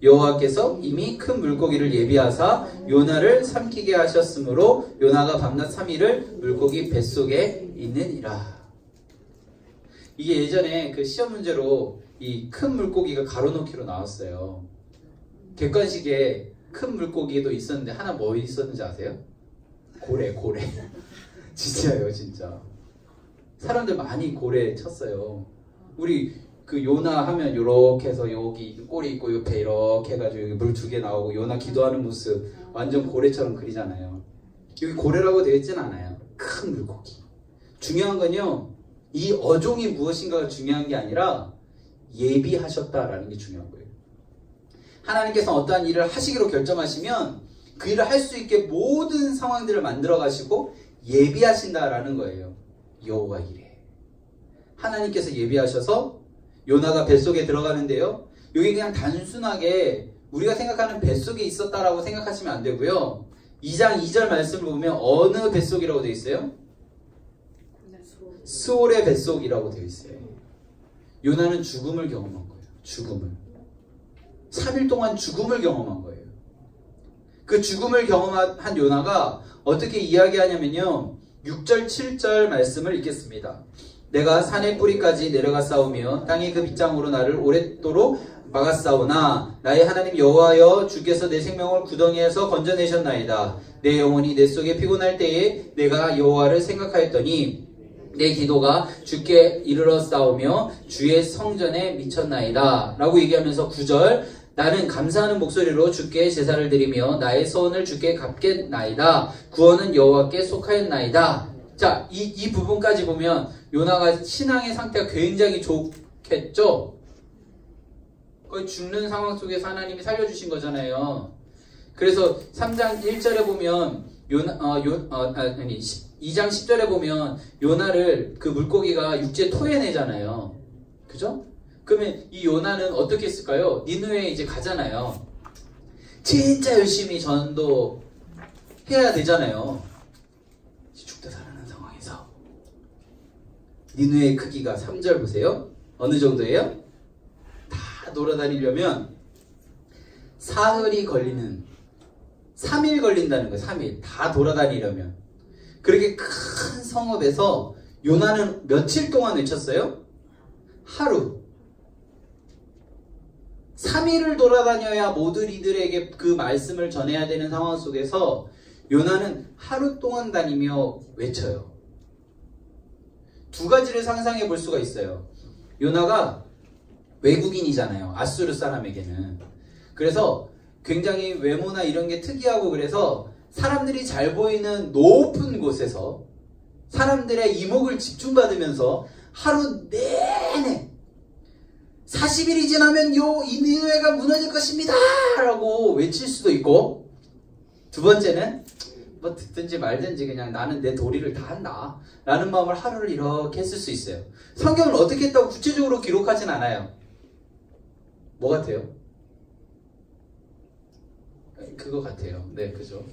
여호와께서 이미 큰 물고기를 예비하사 요나를 삼키게 하셨으므로 요나가 밤낮 3일을 물고기 뱃속에 있느니라. 이게 예전에 그 시험 문제로 이 큰 물고기가 가로놓기로 나왔어요. 객관식에 큰 물고기도 있었는데 하나 뭐 있었는지 아세요? 고래. 진짜예요, 진짜. 사람들 많이 고래 쳤어요. 우리 그 요나 하면 요렇게 해서 여기 꼬리 있고 옆에 이렇게 해가지고 여기 물 2개 나오고 요나 기도하는 모습 완전 고래처럼 그리잖아요. 여기 고래라고 되어 있진 않아요. 큰 물고기. 중요한 건요, 이 어종이 무엇인가가 중요한 게 아니라 예비하셨다라는 게 중요한 거예요. 하나님께서 어떠한 일을 하시기로 결정하시면 그 일을 할 수 있게 모든 상황들을 만들어 가시고 예비하신다라는 거예요. 여호와 이래. 하나님께서 예비하셔서 요나가 뱃속에 들어가는데요. 여기 그냥 단순하게 우리가 생각하는 뱃속에 있었다라고 생각하시면 안 되고요. 2장 2절 말씀을 보면 어느 뱃속이라고 되어 있어요? 스올의 뱃속이라고 되어 있어요. 요나는 죽음을 경험한 거예요. 죽음을. 3일 동안 죽음을 경험한 거예요. 그 죽음을 경험한 요나가 어떻게 이야기하냐면요, 6절 7절 말씀을 읽겠습니다. 내가 산의 뿌리까지 내려가 싸우며 땅의 그 빗장으로 나를 오랫도록 막았사오나 나의 하나님 여호와여 주께서 내 생명을 구덩이에서 건져내셨나이다. 내 영혼이 내 속에 피곤할 때에 내가 여호와를 생각하였더니 내 기도가 주께 이르러 싸우며 주의 성전에 미쳤나이다 라고 얘기하면서 9절 나는 감사하는 목소리로 주께 제사를 드리며 나의 소원을 주께 갚겠나이다. 구원은 여호와께 속하였나이다. 자, 이 부분까지 보면 요나가 신앙의 상태가 굉장히 좋겠죠? 거의 죽는 상황 속에서 하나님이 살려주신 거잖아요. 그래서 3장 1절에 보면 2장 10절에 보면 요나를 그 물고기가 육지에 토해내잖아요. 그죠? 그러면 이 요나는 어떻게 했을까요? 니느웨에 이제 가잖아요. 진짜 열심히 전도 해야 되잖아요. 죽다 살아난 상황에서 니느웨의 크기가 3절 보세요. 어느 정도예요? 다 돌아다니려면 사흘이 걸리는 3일 걸린다는 거예요. 3일 다 돌아다니려면. 그렇게 큰 성읍에서 요나는 며칠 동안 외쳤어요? 하루. 3일을 돌아다녀야 모든 이들에게 그 말씀을 전해야 되는 상황 속에서 요나는 하루 동안 다니며 외쳐요. 두 가지를 상상해 볼 수가 있어요. 요나가 외국인이잖아요. 아수르 사람에게는. 그래서 굉장히 외모나 이런 게 특이하고 그래서 사람들이 잘 보이는 높은 곳에서 사람들의 이목을 집중받으면서 하루 내내 40일이 지나면 이 니느웨가 무너질 것입니다 라고 외칠 수도 있고, 두 번째는 뭐 듣든지 말든지 그냥 나는 내 도리를 다 한다 라는 마음을 하루를 이렇게 했을 수 있어요. 성경을 어떻게 했다고 구체적으로 기록하진 않아요. 뭐 같아요? 그거 같아요. 네, 그죠.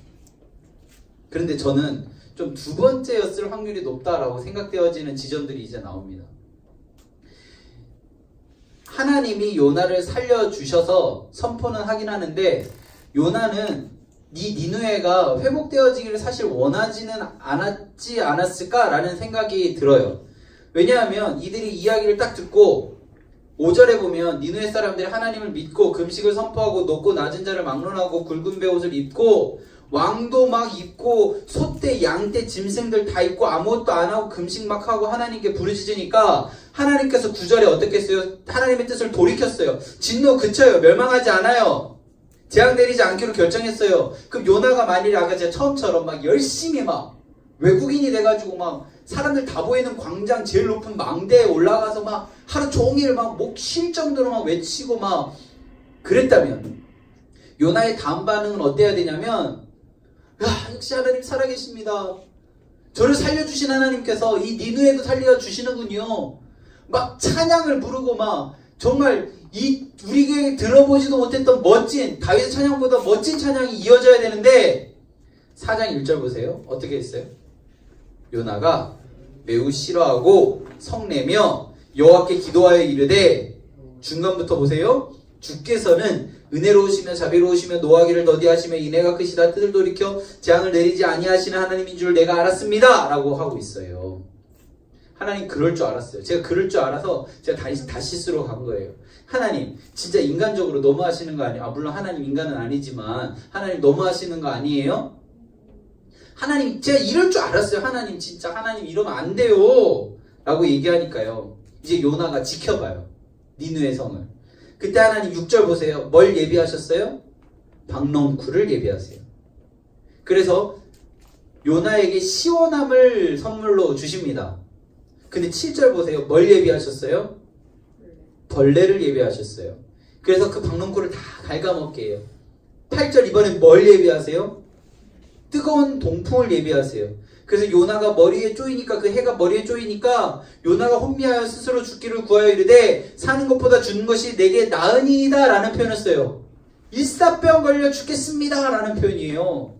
그런데 저는 좀 두 번째였을 확률이 높다라고 생각되어지는 지점들이 이제 나옵니다. 하나님이 요나를 살려주셔서 선포는 하긴 하는데 요나는 이 니느웨가 회복되어지기를 사실 원하지는 않았지 않았을까라는 생각이 들어요. 왜냐하면 이들이 이야기를 딱 듣고 5절에 보면 니느웨 사람들이 하나님을 믿고 금식을 선포하고 높고 낮은 자를 막론하고 굵은 베옷을 입고 왕도 막 입고 소떼, 양떼, 짐승들 다 입고 아무것도 안 하고 금식 막 하고 하나님께 부르짖으니까 하나님께서 9절에 어떻게 했어요? 하나님의 뜻을 돌이켰어요. 진노 그쳐요. 멸망하지 않아요. 재앙 내리지 않기로 결정했어요. 그럼 요나가 만일에 아까 제가 처음처럼 막 열심히 막 외국인이 돼가지고 막 사람들 다 보이는 광장 제일 높은 망대에 올라가서 막 하루 종일 막 목 쉴 정도로 막 외치고 막 그랬다면 요나의 다음 반응은 어때야 되냐면, 야, 역시 하나님 살아계십니다. 저를 살려주신 하나님께서 이 니느웨도 살려주시는군요. 막 찬양을 부르고 막 정말 우리에게 들어보지도 못했던 멋진 다윗의 찬양보다 멋진 찬양이 이어져야 되는데 4장 1절 보세요. 어떻게 했어요? 요나가 매우 싫어하고 성내며 여호와께 기도하여 이르되, 중간부터 보세요. 주께서는 은혜로우시며 자비로우시며 노하기를 더디하시며 인애가 크시다 뜻을 돌이켜 재앙을 내리지 아니하시는 하나님인 줄 내가 알았습니다 라고 하고 있어요. 하나님 그럴 줄 알았어요. 제가 그럴 줄 알아서 제가 다시 쓰러 간 거예요. 하나님 진짜 인간적으로 너무하시는 거 아니에요? 물론 하나님 인간은 아니지만 하나님 너무하시는 거 아니에요? 하나님 제가 이럴 줄 알았어요. 하나님 진짜 하나님 이러면 안 돼요 라고 얘기하니까요. 이제 요나가 지켜봐요. 니느웨 성을. 그때 하나님 6절 보세요. 뭘 예비하셨어요? 박농쿨을 예비하세요. 그래서 요나에게 시원함을 선물로 주십니다. 근데 7절 보세요. 뭘 예비하셨어요? 벌레를 예비하셨어요. 그래서 그 박농쿨을 다 갉아먹게 해요. 8절 이번엔 뭘 예비하세요? 뜨거운 동풍을 예비하세요. 그래서 요나가 머리에 쪼이니까, 그 해가 머리에 쪼이니까 요나가 혼미하여 스스로 죽기를 구하여 이르되 사는 것보다 죽는 것이 내게 나으니이다 라는 표현을 써요. 일사병 걸려 죽겠습니다 라는 표현이에요.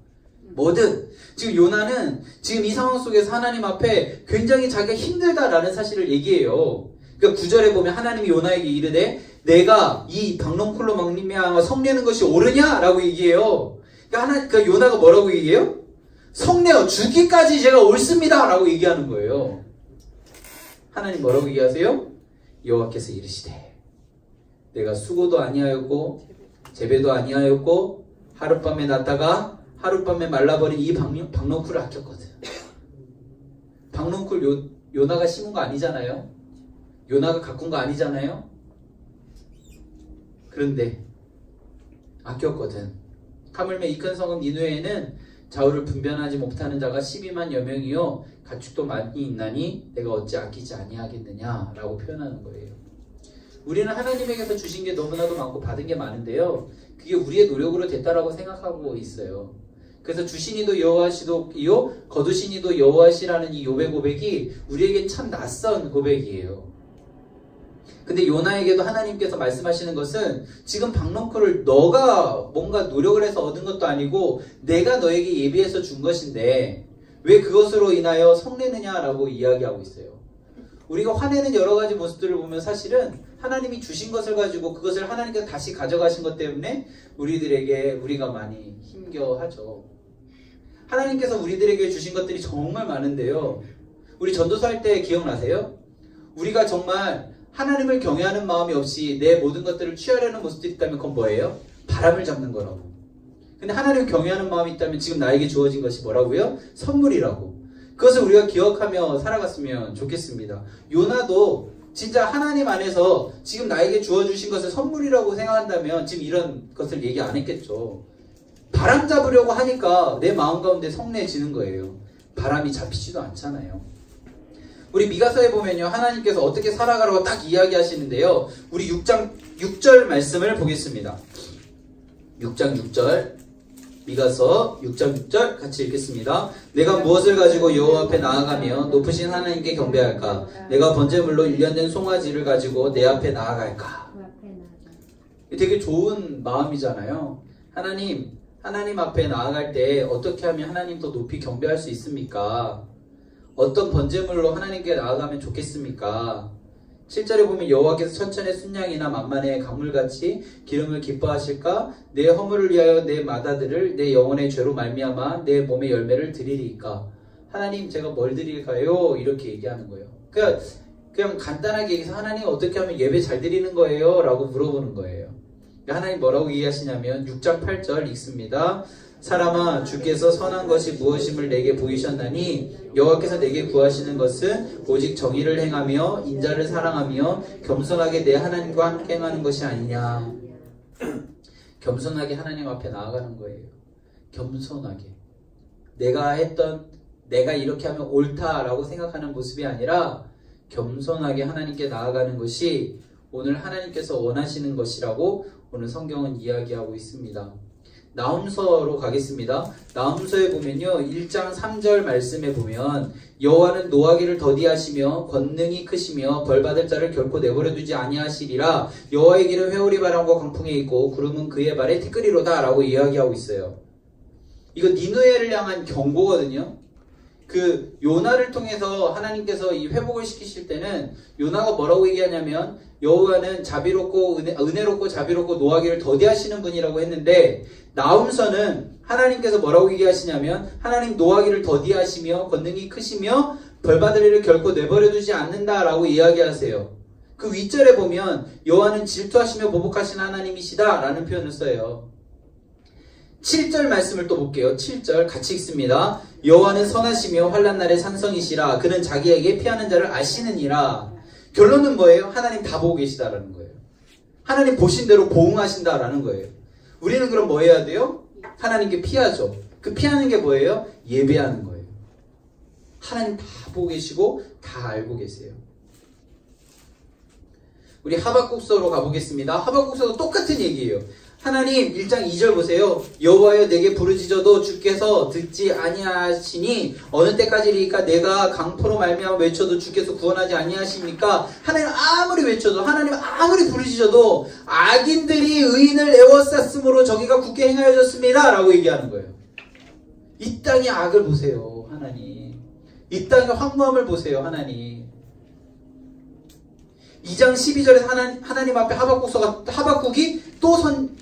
뭐든 지금 요나는 지금 이 상황 속에서 하나님 앞에 굉장히 자기가 힘들다라는 사실을 얘기해요. 그러니까 9절에 보면 하나님이 요나에게 이르되 내가 이 박농쿨로 막리며 성내는 것이 옳으냐 라고 얘기해요. 그러니까 요나가 뭐라고 얘기해요? 성내어 죽기까지 제가 옳습니다 라고 얘기하는 거예요. 하나님 뭐라고 얘기하세요? 여호와께서 이르시되 내가 수고도 아니하였고 재배도 아니하였고 하룻밤에 났다가 하룻밤에 말라버린 이 박농쿨을 아꼈거든. 박농쿨 요나가 심은 거 아니잖아요. 요나가 가꾼 거 아니잖아요. 그런데 아꼈거든. 하물며 이 큰 성읍 니느웨에는 좌우를 분변하지 못하는 자가 12만여 명이요 가축도 많이 있나니 내가 어찌 아끼지 아니하겠느냐 라고 표현하는 거예요. 우리는 하나님에게서 주신 게 너무나도 많고 받은 게 많은데요, 그게 우리의 노력으로 됐다라고 생각하고 있어요. 그래서 주시니도 여호와시도이요 거두시니도 여호와시라는 이 욥의 고백이 우리에겐 참 낯선 고백이에요. 근데 요나에게도 하나님께서 말씀하시는 것은 지금 박넝쿨을 너가 뭔가 노력을 해서 얻은 것도 아니고 내가 너에게 예비해서 준 것인데 왜 그것으로 인하여 성내느냐라고 이야기하고 있어요. 우리가 화내는 여러 가지 모습들을 보면 사실은 하나님이 주신 것을 가지고 그것을 하나님께서 다시 가져가신 것 때문에 우리가 많이 힘겨워하죠. 하나님께서 우리들에게 주신 것들이 정말 많은데요. 우리 전도사 할 때 기억나세요? 우리가 정말 하나님을 경외하는 마음이 없이 내 모든 것들을 취하려는 모습들이 있다면 그건 뭐예요? 바람을 잡는 거라고. 근데 하나님을 경외하는 마음이 있다면 지금 나에게 주어진 것이 뭐라고요? 선물이라고. 그것을 우리가 기억하며 살아갔으면 좋겠습니다. 요나도 진짜 하나님 안에서 지금 나에게 주어주신 것을 선물이라고 생각한다면 지금 이런 것을 얘기 안 했겠죠. 바람 잡으려고 하니까 내 마음 가운데 성내지는 거예요. 바람이 잡히지도 않잖아요. 우리 미가서에 보면요. 하나님께서 어떻게 살아가라고 딱 이야기하시는데요. 우리 6장 6절 말씀을 보겠습니다. 6장 6절 미가서 6장 6절 같이 읽겠습니다. 내가 무엇을 가지고 여호와 앞에 나아가며 높으신 하나님께 경배할까? 내가 번제물로 1년 된 송아지를 가지고 내 앞에 나아갈까? 되게 좋은 마음이잖아요. 하나님 앞에 나아갈 때 어떻게 하면 하나님 더 높이 경배할 수 있습니까? 어떤 번제물로 하나님께 나아가면 좋겠습니까? 7절에 보면 여호와께서 천천의 순양이나 만만의 강물같이 기름을 기뻐하실까? 내 허물을 위하여 내 마다들을 내 영혼의 죄로 말미암아 내 몸의 열매를 드리리까? 하나님 제가 뭘 드릴까요? 이렇게 얘기하는 거예요. 그냥 간단하게 얘기해서 하나님 어떻게 하면 예배 잘 드리는 거예요? 라고 물어보는 거예요. 하나님 뭐라고 얘기하시냐면 6장 8절 읽습니다. 사람아 주께서 선한 것이 무엇임을 내게 보이셨나니 여호와께서 내게 구하시는 것은 오직 정의를 행하며 인자를 사랑하며 겸손하게 내 하나님과 함께 행하는 것이 아니냐. 겸손하게 하나님 앞에 나아가는 거예요. 겸손하게 내가 이렇게 하면 옳다라고 생각하는 모습이 아니라 겸손하게 하나님께 나아가는 것이 오늘 하나님께서 원하시는 것이라고 오늘 성경은 이야기하고 있습니다. 나훔서로 가겠습니다. 나훔서에 보면요. 1장 3절 말씀에 보면 여호와는 노하기를 더디하시며 권능이 크시며 벌받을 자를 결코 내버려 두지 아니하시리라. 여호와의 길은 회오리 바람과 광풍에 있고 구름은 그의 발에 티끌이로다 라고 이야기하고 있어요. 이거 니느웨를 향한 경고거든요. 그 요나를 통해서 하나님께서 이 회복을 시키실 때는 요나가 뭐라고 얘기하냐면 여호와는 자비롭고 은혜롭고 자비롭고 노하기를 더디하시는 분이라고 했는데 나훔서는 하나님께서 뭐라고 얘기하시냐면 하나님 노하기를 더디하시며 권능이 크시며 벌받을 일을 결코 내버려두지 않는다라고 이야기하세요. 그 윗절에 보면 여호와는 질투하시며 보복하신 하나님이시다 라는 표현을 써요. 7절 말씀을 또 볼게요. 7절 같이 읽습니다. 여호와는 선하시며 환난 날의 산성이시라. 그는 자기에게 피하는 자를 아시느니라. 결론은 뭐예요? 하나님 다 보고 계시다라는 거예요. 하나님 보신 대로 보응하신다라는 거예요. 우리는 그럼 뭐 해야 돼요? 하나님께 피하죠. 그 피하는 게 뭐예요? 예배하는 거예요. 하나님 다 보고 계시고 다 알고 계세요. 우리 하박국서로 가보겠습니다. 하박국서도 똑같은 얘기예요. 하나님 1장 2절 보세요. 여호와여 내게 부르짖어도 주께서 듣지 아니하시니 어느 때까지리까 내가 강포로 말미암아 외쳐도 주께서 구원하지 아니하십니까? 하나님 아무리 외쳐도 하나님 아무리 부르짖어도 악인들이 의인을 애워쌌으므로 저기가 굳게 행하여졌습니다 라고 얘기하는 거예요. 이 땅의 악을 보세요 하나님. 이 땅의 황무함을 보세요 하나님. 2장 12절에서 하나님 앞에 하박국이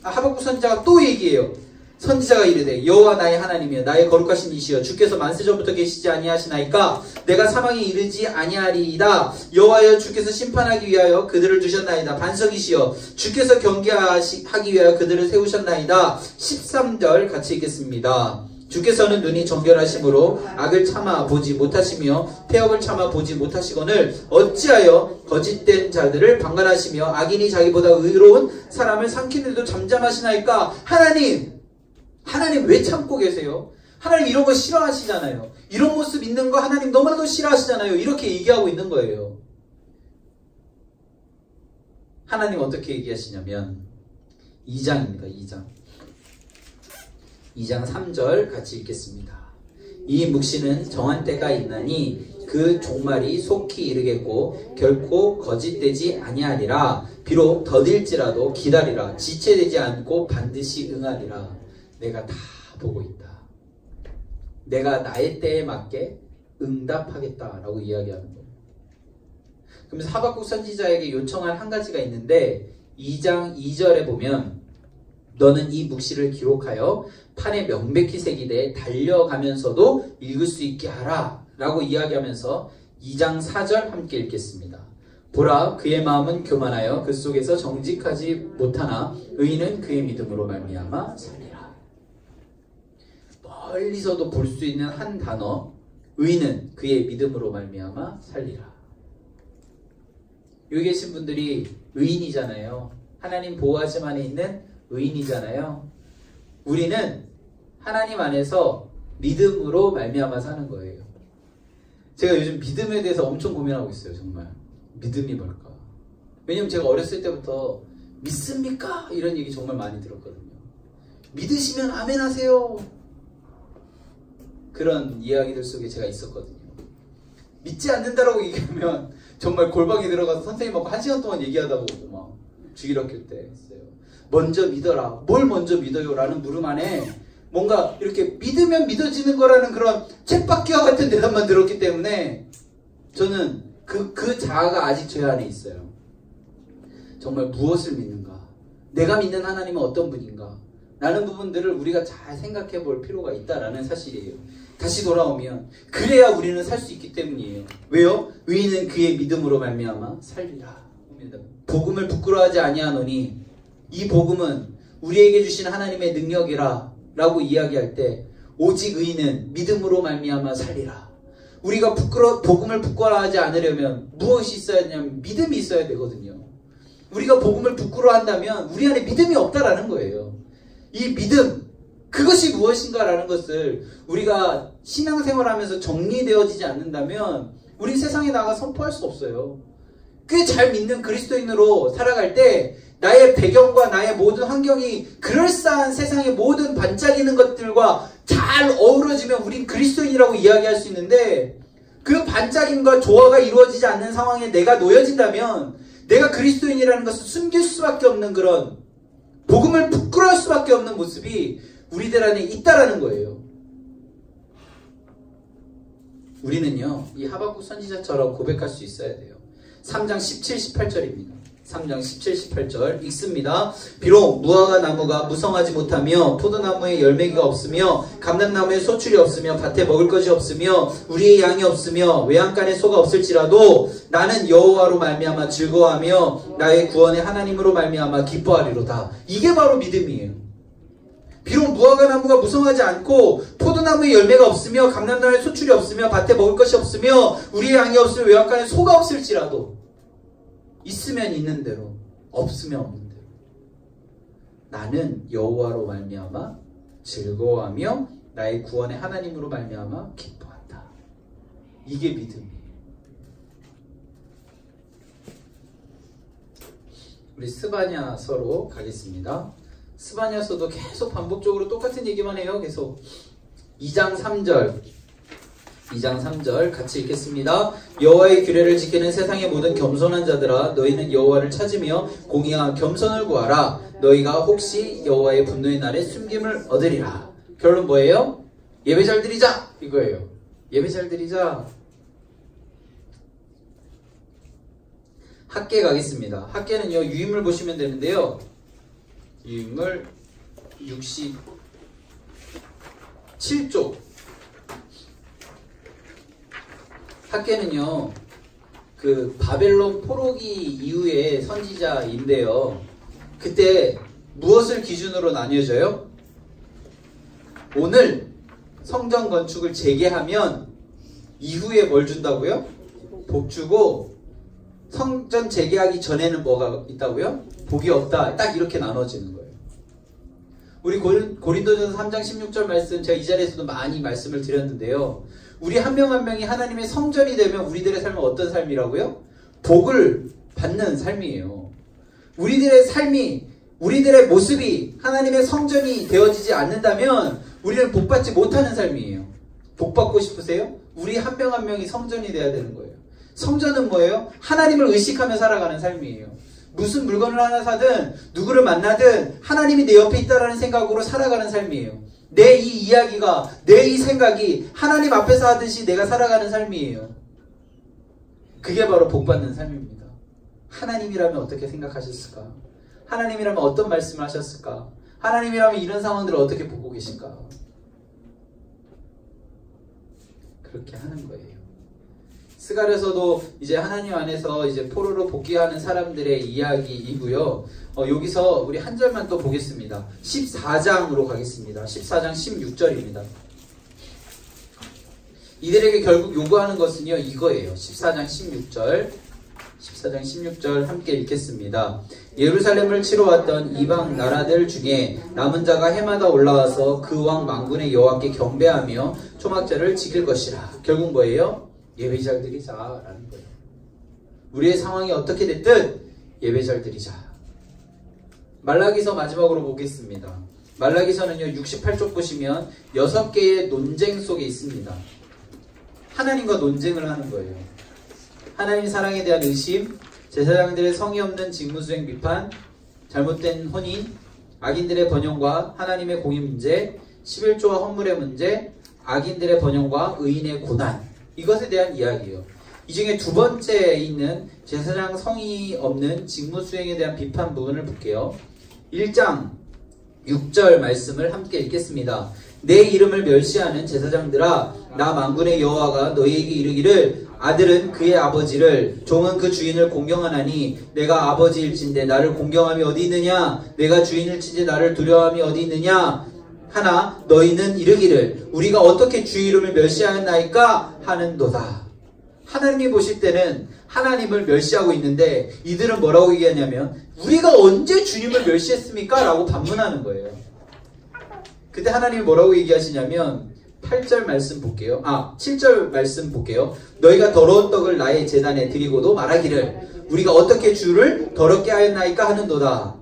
하박국 선지자가 또 얘기해요. 선지자가 이르되 여호와 나의 하나님이여 나의 거룩하신 이시여 주께서 만세전부터 계시지 아니하시나이까 내가 사망에 이르지 아니하리이다. 여호와여 주께서 심판하기 위하여 그들을 두셨나이다. 반석이시여 주께서 경계하기 위하여 그들을 세우셨나이다. 13절 같이 읽겠습니다. 주께서는 눈이 정결하심으로 악을 참아 보지 못하시며 태역을 참아 보지 못하시거늘 어찌하여 거짓된 자들을 방관하시며 악인이 자기보다 의로운 사람을 삼키는데도 잠잠하시나이까. 하나님 왜 참고 계세요? 하나님 이런 거 싫어하시잖아요. 이런 모습 있는 거 하나님 너무나도 싫어하시잖아요. 이렇게 얘기하고 있는 거예요. 하나님 어떻게 얘기하시냐면 2장입니다. 2장 2장 3절 같이 읽겠습니다. 이 묵시는 정한 때가 있나니 그 종말이 속히 이르겠고 결코 거짓되지 아니하리라. 비록 더딜지라도 기다리라. 지체되지 않고 반드시 응하리라. 내가 다 보고 있다. 내가 나의 때에 맞게 응답하겠다라고 이야기하는 거예요. 그러면서 하박국 선지자에게 요청한 한 가지가 있는데 2장 2절에 보면 너는 이 묵시를 기록하여 판에 명백히 새기되 달려가면서도 읽을 수 있게 하라 라고 이야기하면서 2장 4절 함께 읽겠습니다. 보라 그의 마음은 교만하여 그 속에서 정직하지 못하나 의인은 그의 믿음으로 말미암아 살리라. 멀리서도 볼 수 있는 한 단어 의인은 그의 믿음으로 말미암아 살리라. 여기 계신 분들이 의인이잖아요. 하나님 보호하심 안에 있는 의인이잖아요. 우리는 하나님 안에서 믿음으로 말미암아 사는 거예요. 제가 요즘 믿음에 대해서 엄청 고민하고 있어요. 정말 믿음이 뭘까? 왜냐면 제가 어렸을 때부터 믿습니까? 이런 얘기 정말 많이 들었거든요. 믿으시면 아멘 하세요. 그런 이야기들 속에 제가 있었거든요. 믿지 않는다라고 얘기하면 정말 골방에 들어가서 선생님하고 1시간 동안 얘기하다 보고 막 주일학교 때 했어요. 먼저 믿어라. 뭘 먼저 믿어요? 라는 물음 안에 뭔가 이렇게 믿으면 믿어지는 거라는 그런 쳇바퀴와 같은 대답만 들었기 때문에 저는 그 자아가 아직 제 안에 있어요. 정말 무엇을 믿는가? 내가 믿는 하나님은 어떤 분인가? 라는 부분들을 우리가 잘 생각해 볼 필요가 있다라는 사실이에요. 다시 돌아오면 그래야 우리는 살 수 있기 때문이에요. 왜요? 의인은 그의 믿음으로 말미암아 살리라. 복음을 부끄러워하지 아니하노니 이 복음은 우리에게 주신 하나님의 능력이라 라고 이야기할 때 오직 의인은 믿음으로 말미암아 살리라. 우리가 복음을 부끄러워하지 않으려면 무엇이 있어야 되냐면 믿음이 있어야 되거든요. 우리가 복음을 부끄러워한다면 우리 안에 믿음이 없다라는 거예요. 이 믿음, 그것이 무엇인가라는 것을 우리가 신앙생활하면서 정리되어지지 않는다면 우리 세상에 나가 선포할 수 없어요. 꽤 잘 믿는 그리스도인으로 살아갈 때 나의 배경과 나의 모든 환경이 그럴싸한 세상의 모든 반짝이는 것들과 잘 어우러지면 우린 그리스도인이라고 이야기할 수 있는데 그 반짝임과 조화가 이루어지지 않는 상황에 내가 놓여진다면 내가 그리스도인이라는 것을 숨길 수밖에 없는 그런 복음을 부끄러워할 수밖에 없는 모습이 우리들 안에 있다라는 거예요. 우리는요, 이 하박국 선지자처럼 고백할 수 있어야 돼요. 3장 17, 18절입니다. 3장 17, 18절 읽습니다. 비록 무화과 나무가 무성하지 못하며 포도나무에 열매가 없으며 감람나무에 소출이 없으며 밭에 먹을 것이 없으며 우리의 양이 없으며 외양간에 소가 없을지라도 나는 여호와로 말미암아 즐거워하며 나의 구원의 하나님으로 말미암아 기뻐하리로다. 이게 바로 믿음이에요. 비록 무화과 나무가 무성하지 않고 포도나무에 열매가 없으며 감람나무에 소출이 없으며 밭에 먹을 것이 없으며 우리의 양이 없으며 외양간에 소가 없을지라도 있으면 있는 대로 없으면 없는 대로 나는 여호와로 말미암아 즐거워하며 나의 구원의 하나님으로 말미암아 기뻐한다. 이게 믿음이에요. 우리 스바냐서로 가겠습니다. 스바냐서도 계속 반복적으로 똑같은 얘기만 해요. 계속 2장 3절 같이 읽겠습니다. 여호와의 규례를 지키는 세상의 모든 겸손한 자들아 너희는 여호와를 찾으며 공의와 겸손을 구하라. 너희가 혹시 여호와의 분노의 날에 숨김을 얻으리라. 결론 뭐예요? 예배 잘 드리자 이거예요. 예배 잘 드리자. 학계 가겠습니다. 학계는요 유인물 보시면 되는데요. 유인물 67쪽. 학계는요 그 바벨론 포로기 이후의 선지자인데요. 그때 무엇을 기준으로 나뉘어져요? 오늘 성전 건축을 재개하면 이후에 뭘 준다고요? 복 주고 성전 재개하기 전에는 뭐가 있다고요? 복이 없다. 딱 이렇게 나눠지는 거예요. 우리 고린도전서 3장 16절 말씀 제가 이 자리에서도 많이 말씀을 드렸는데요. 우리 한 명 한 명이 하나님의 성전이 되면 우리들의 삶은 어떤 삶이라고요? 복을 받는 삶이에요. 우리들의 삶이 우리들의 모습이 하나님의 성전이 되어지지 않는다면 우리는 복받지 못하는 삶이에요. 복받고 싶으세요? 우리 한 명 한 명이 성전이 돼야 되는 거예요. 성전은 뭐예요? 하나님을 의식하며 살아가는 삶이에요. 무슨 물건을 하나 사든 누구를 만나든 하나님이 내 옆에 있다라는 생각으로 살아가는 삶이에요. 내 이 이야기가, 내 이 생각이 하나님 앞에서 하듯이 내가 살아가는 삶이에요. 그게 바로 복받는 삶입니다. 하나님이라면 어떻게 생각하셨을까? 하나님이라면 어떤 말씀을 하셨을까? 하나님이라면 이런 상황들을 어떻게 보고 계실까? 그렇게 하는 거예요. 스갈에서도 이제 하나님 안에서 이제 포로로 복귀하는 사람들의 이야기이고요. 여기서 우리 한 절만 또 보겠습니다. 14장으로 가겠습니다. 14장 16절입니다. 이들에게 결국 요구하는 것은요, 이거예요. 14장 16절. 14장 16절 함께 읽겠습니다. 예루살렘을 치러 왔던 이방 나라들 중에 남은 자가 해마다 올라와서 그 왕 만군의 여호와께 경배하며 초막절을 지킬 것이라. 결국 뭐예요? 예배 잘 드리자라는 거예요. 우리의 상황이 어떻게 됐든 예배 잘 드리자. 말라기서 마지막으로 보겠습니다. 말라기서는요, 68쪽 보시면 6개의 논쟁 속에 있습니다. 하나님과 논쟁을 하는 거예요. 하나님 사랑에 대한 의심, 제사장들의 성의 없는 직무수행 비판, 잘못된 혼인, 악인들의 번영과 하나님의 공의 문제, 11조와 헌물의 문제, 악인들의 번영과 의인의 고난, 이것에 대한 이야기예요. 이 중에 두 번째에 있는 제사장 성의 없는 직무수행에 대한 비판 부분을 볼게요. 1장 6절 말씀을 함께 읽겠습니다. 내 이름을 멸시하는 제사장들아, 나 만군의 여호와가 너희에게 이르기를 아들은 그의 아버지를, 종은 그 주인을 공경하나니 내가 아버지일진데 나를 공경함이 어디 있느냐? 내가 주인일진데 나를 두려워함이 어디 있느냐? 하나 너희는 이르기를 우리가 어떻게 주 이름을 멸시하였나이까 하는도다. 하나님이 보실 때는 하나님을 멸시하고 있는데 이들은 뭐라고 얘기하냐면 우리가 언제 주님을 멸시했습니까? 라고 반문하는 거예요. 그때 하나님이 뭐라고 얘기하시냐면 8절 말씀 볼게요. 7절 말씀 볼게요. 너희가 더러운 떡을 나의 제단에 드리고도 말하기를 우리가 어떻게 주를 더럽게 하였나이까 하는도다.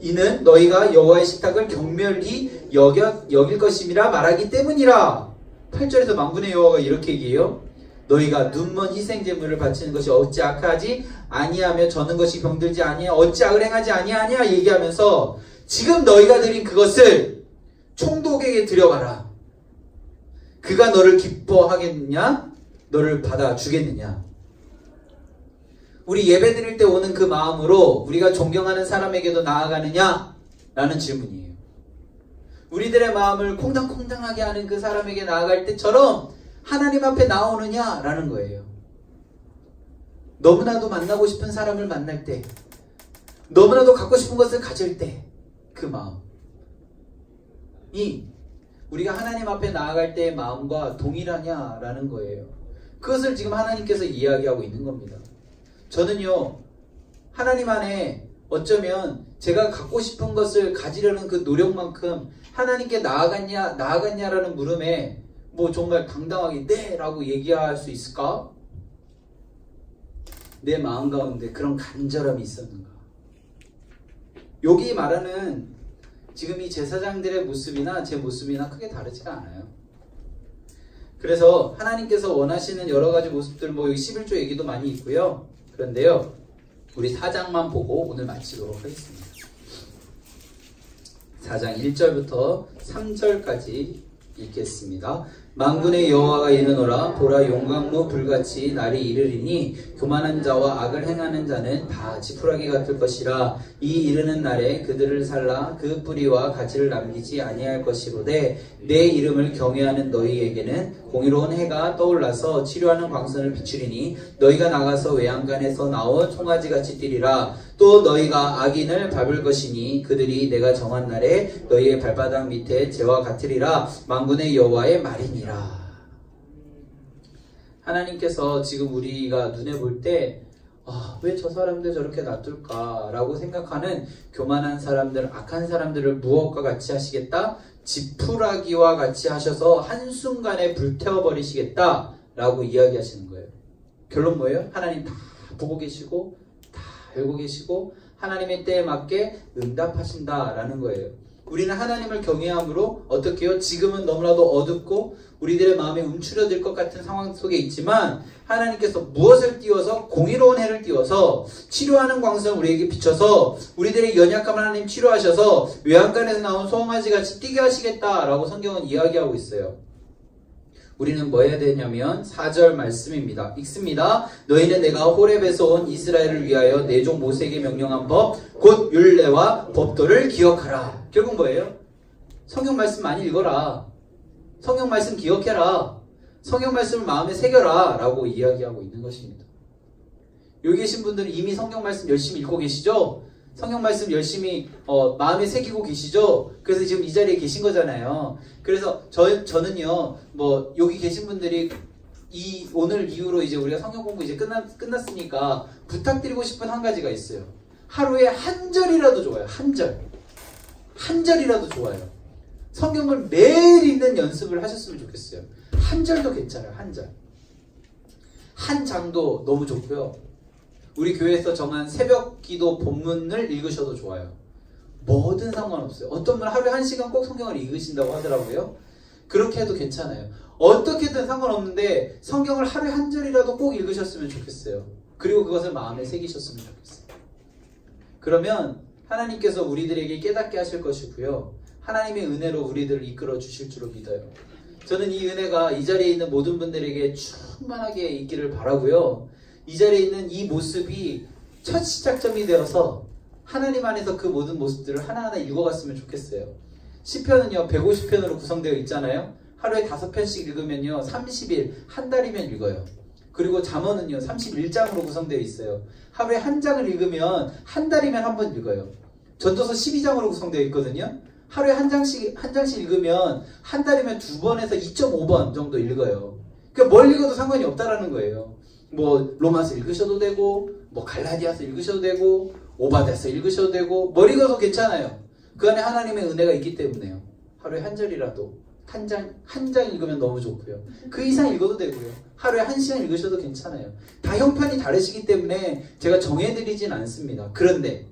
이는 너희가 여호와의 식탁을 경멸히 여길 것임이라 말하기 때문이라. 8절에서 만군의 여호와가 이렇게 얘기해요. 너희가 눈먼 희생제물을 바치는 것이 어찌 악하지 아니하며 저는 것이 병들지 아니하 어찌 악을 행하지 아니하냐 얘기하면서 지금 너희가 드린 그것을 총독에게 들여가라. 그가 너를 기뻐하겠느냐? 너를 받아주겠느냐? 우리 예배 드릴 때 오는 그 마음으로 우리가 존경하는 사람에게도 나아가느냐? 라는 질문이에요. 우리들의 마음을 콩당콩당하게 하는 그 사람에게 나아갈 때처럼 하나님 앞에 나오느냐? 라는 거예요. 너무나도 만나고 싶은 사람을 만날 때, 너무나도 갖고 싶은 것을 가질 때 그 마음이 우리가 하나님 앞에 나아갈 때의 마음과 동일하냐라는 거예요. 그것을 지금 하나님께서 이야기하고 있는 겁니다. 저는요, 하나님 안에 어쩌면 제가 갖고 싶은 것을 가지려는 그 노력만큼 하나님께 나아갔냐라는 물음에 뭐 정말 당당하게 네! 라고 얘기할 수 있을까? 내 마음 가운데 그런 간절함이 있었는가? 여기 말하는 지금 이 제사장들의 모습이나 제 모습이나 크게 다르지가 않아요. 그래서 하나님께서 원하시는 여러 가지 모습들, 뭐 여기 11조 얘기도 많이 있고요. 그런데요, 우리 4장만 보고 오늘 마치도록 하겠습니다. 4장 1절부터 3절까지 읽겠습니다. 만군의 여호와가 이르노라 보라 용광로 불같이 날이 이르리니 교만한 자와 악을 행하는 자는 다 지푸라기 같을 것이라. 이 이르는 날에 그들을 살라 그 뿌리와 가지를 남기지 아니할 것이로되 내 이름을 경외하는 너희에게는 공의로운 해가 떠올라서 치료하는 광선을 비추리니 너희가 나가서 외양간에서 나온 송아지같이 뛰리라. 또 너희가 악인을 밟을 것이니 그들이 내가 정한 날에 너희의 발바닥 밑에 재와 같으리라. 만군의 여호와의 말이니라. 하나님께서 지금 우리가 눈에 볼 때 왜 저 사람들 저렇게 놔둘까 라고 생각하는 교만한 사람들, 악한 사람들을 무엇과 같이 하시겠다? 지푸라기와 같이 하셔서 한순간에 불태워버리시겠다 라고 이야기하시는 거예요. 결론 뭐예요? 하나님 다 보고 계시고 다 알고 계시고 하나님의 때에 맞게 응답하신다라는 거예요. 우리는 하나님을 경외함으로 어떻게 해요? 지금은 너무나도 어둡고 우리들의 마음이 움츠러들 것 같은 상황 속에 있지만 하나님께서 무엇을 띄워서 공의로운 해를 띄워서 치료하는 광선을 우리에게 비춰서 우리들의 연약함을 하나님 치료하셔서 외양간에서 나온 소홍아지 같이 뛰게 하시겠다라고 성경은 이야기하고 있어요. 우리는 뭐 해야 되냐면 4절 말씀입니다. 읽습니다. 너희는 내가 호렙에서 온 이스라엘을 위하여 내 종 모세에게 명령한 법 곧 율례와 법도를 기억하라. 결국 뭐예요? 성경 말씀 많이 읽어라. 성경 말씀 기억해라. 성경 말씀을 마음에 새겨라 라고 이야기하고 있는 것입니다. 여기 계신 분들은 이미 성경 말씀 열심히 읽고 계시죠? 성경 말씀 열심히 마음에 새기고 계시죠? 그래서 지금 이 자리에 계신 거잖아요. 그래서 저는요, 뭐 여기 계신 분들이 오늘 이후로 이제 우리가 성경 공부 이제 끝났으니까 부탁드리고 싶은 한 가지가 있어요. 하루에 한 절이라도 좋아요. 한 절. 한 절이라도 좋아요. 성경을 매일 읽는 연습을 하셨으면 좋겠어요. 한 절도 괜찮아요. 한 절. 한 장도 너무 좋고요. 우리 교회에서 정한 새벽 기도 본문을 읽으셔도 좋아요. 뭐든 상관없어요. 어떤 분은 하루에 1시간 꼭 성경을 읽으신다고 하더라고요. 그렇게 해도 괜찮아요. 어떻게든 상관없는데 성경을 하루에 한 절이라도 꼭 읽으셨으면 좋겠어요. 그리고 그것을 마음에 새기셨으면 좋겠어요. 그러면 하나님께서 우리들에게 깨닫게 하실 것이고요. 하나님의 은혜로 우리들을 이끌어 주실 줄로 믿어요. 저는 이 은혜가 이 자리에 있는 모든 분들에게 충만하게 있기를 바라고요. 이 자리에 있는 이 모습이 첫 시작점이 되어서 하나님 안에서 그 모든 모습들을 하나하나 읽어갔으면 좋겠어요. 시편은요 150편으로 구성되어 있잖아요. 하루에 5편씩 읽으면요 30일, 한 달이면 읽어요. 그리고 잠언은요 31장으로 구성되어 있어요. 하루에 한 장을 읽으면 한 달이면 한 번 읽어요. 전도서 12장으로 구성되어 있거든요. 하루에 한 장씩 읽으면 한 달이면 2번에서 2.5번 정도 읽어요. 그러니까 뭘 읽어도 상관이 없다라는 거예요. 뭐 로마서 읽으셔도 되고 뭐 갈라디아서 읽으셔도 되고 오바데서 읽으셔도 되고 뭘 읽어도 괜찮아요. 그 안에 하나님의 은혜가 있기 때문에요. 하루에 한 절이라도 한 장 읽으면 너무 좋고요. 그 이상 읽어도 되고요. 하루에 1시간 읽으셔도 괜찮아요. 다 형편이 다르시기 때문에 제가 정해드리진 않습니다. 그런데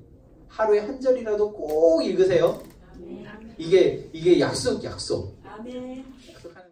하루에 한 절이라도 꼭 읽으세요. 이게 약속. 아멘. 약속하는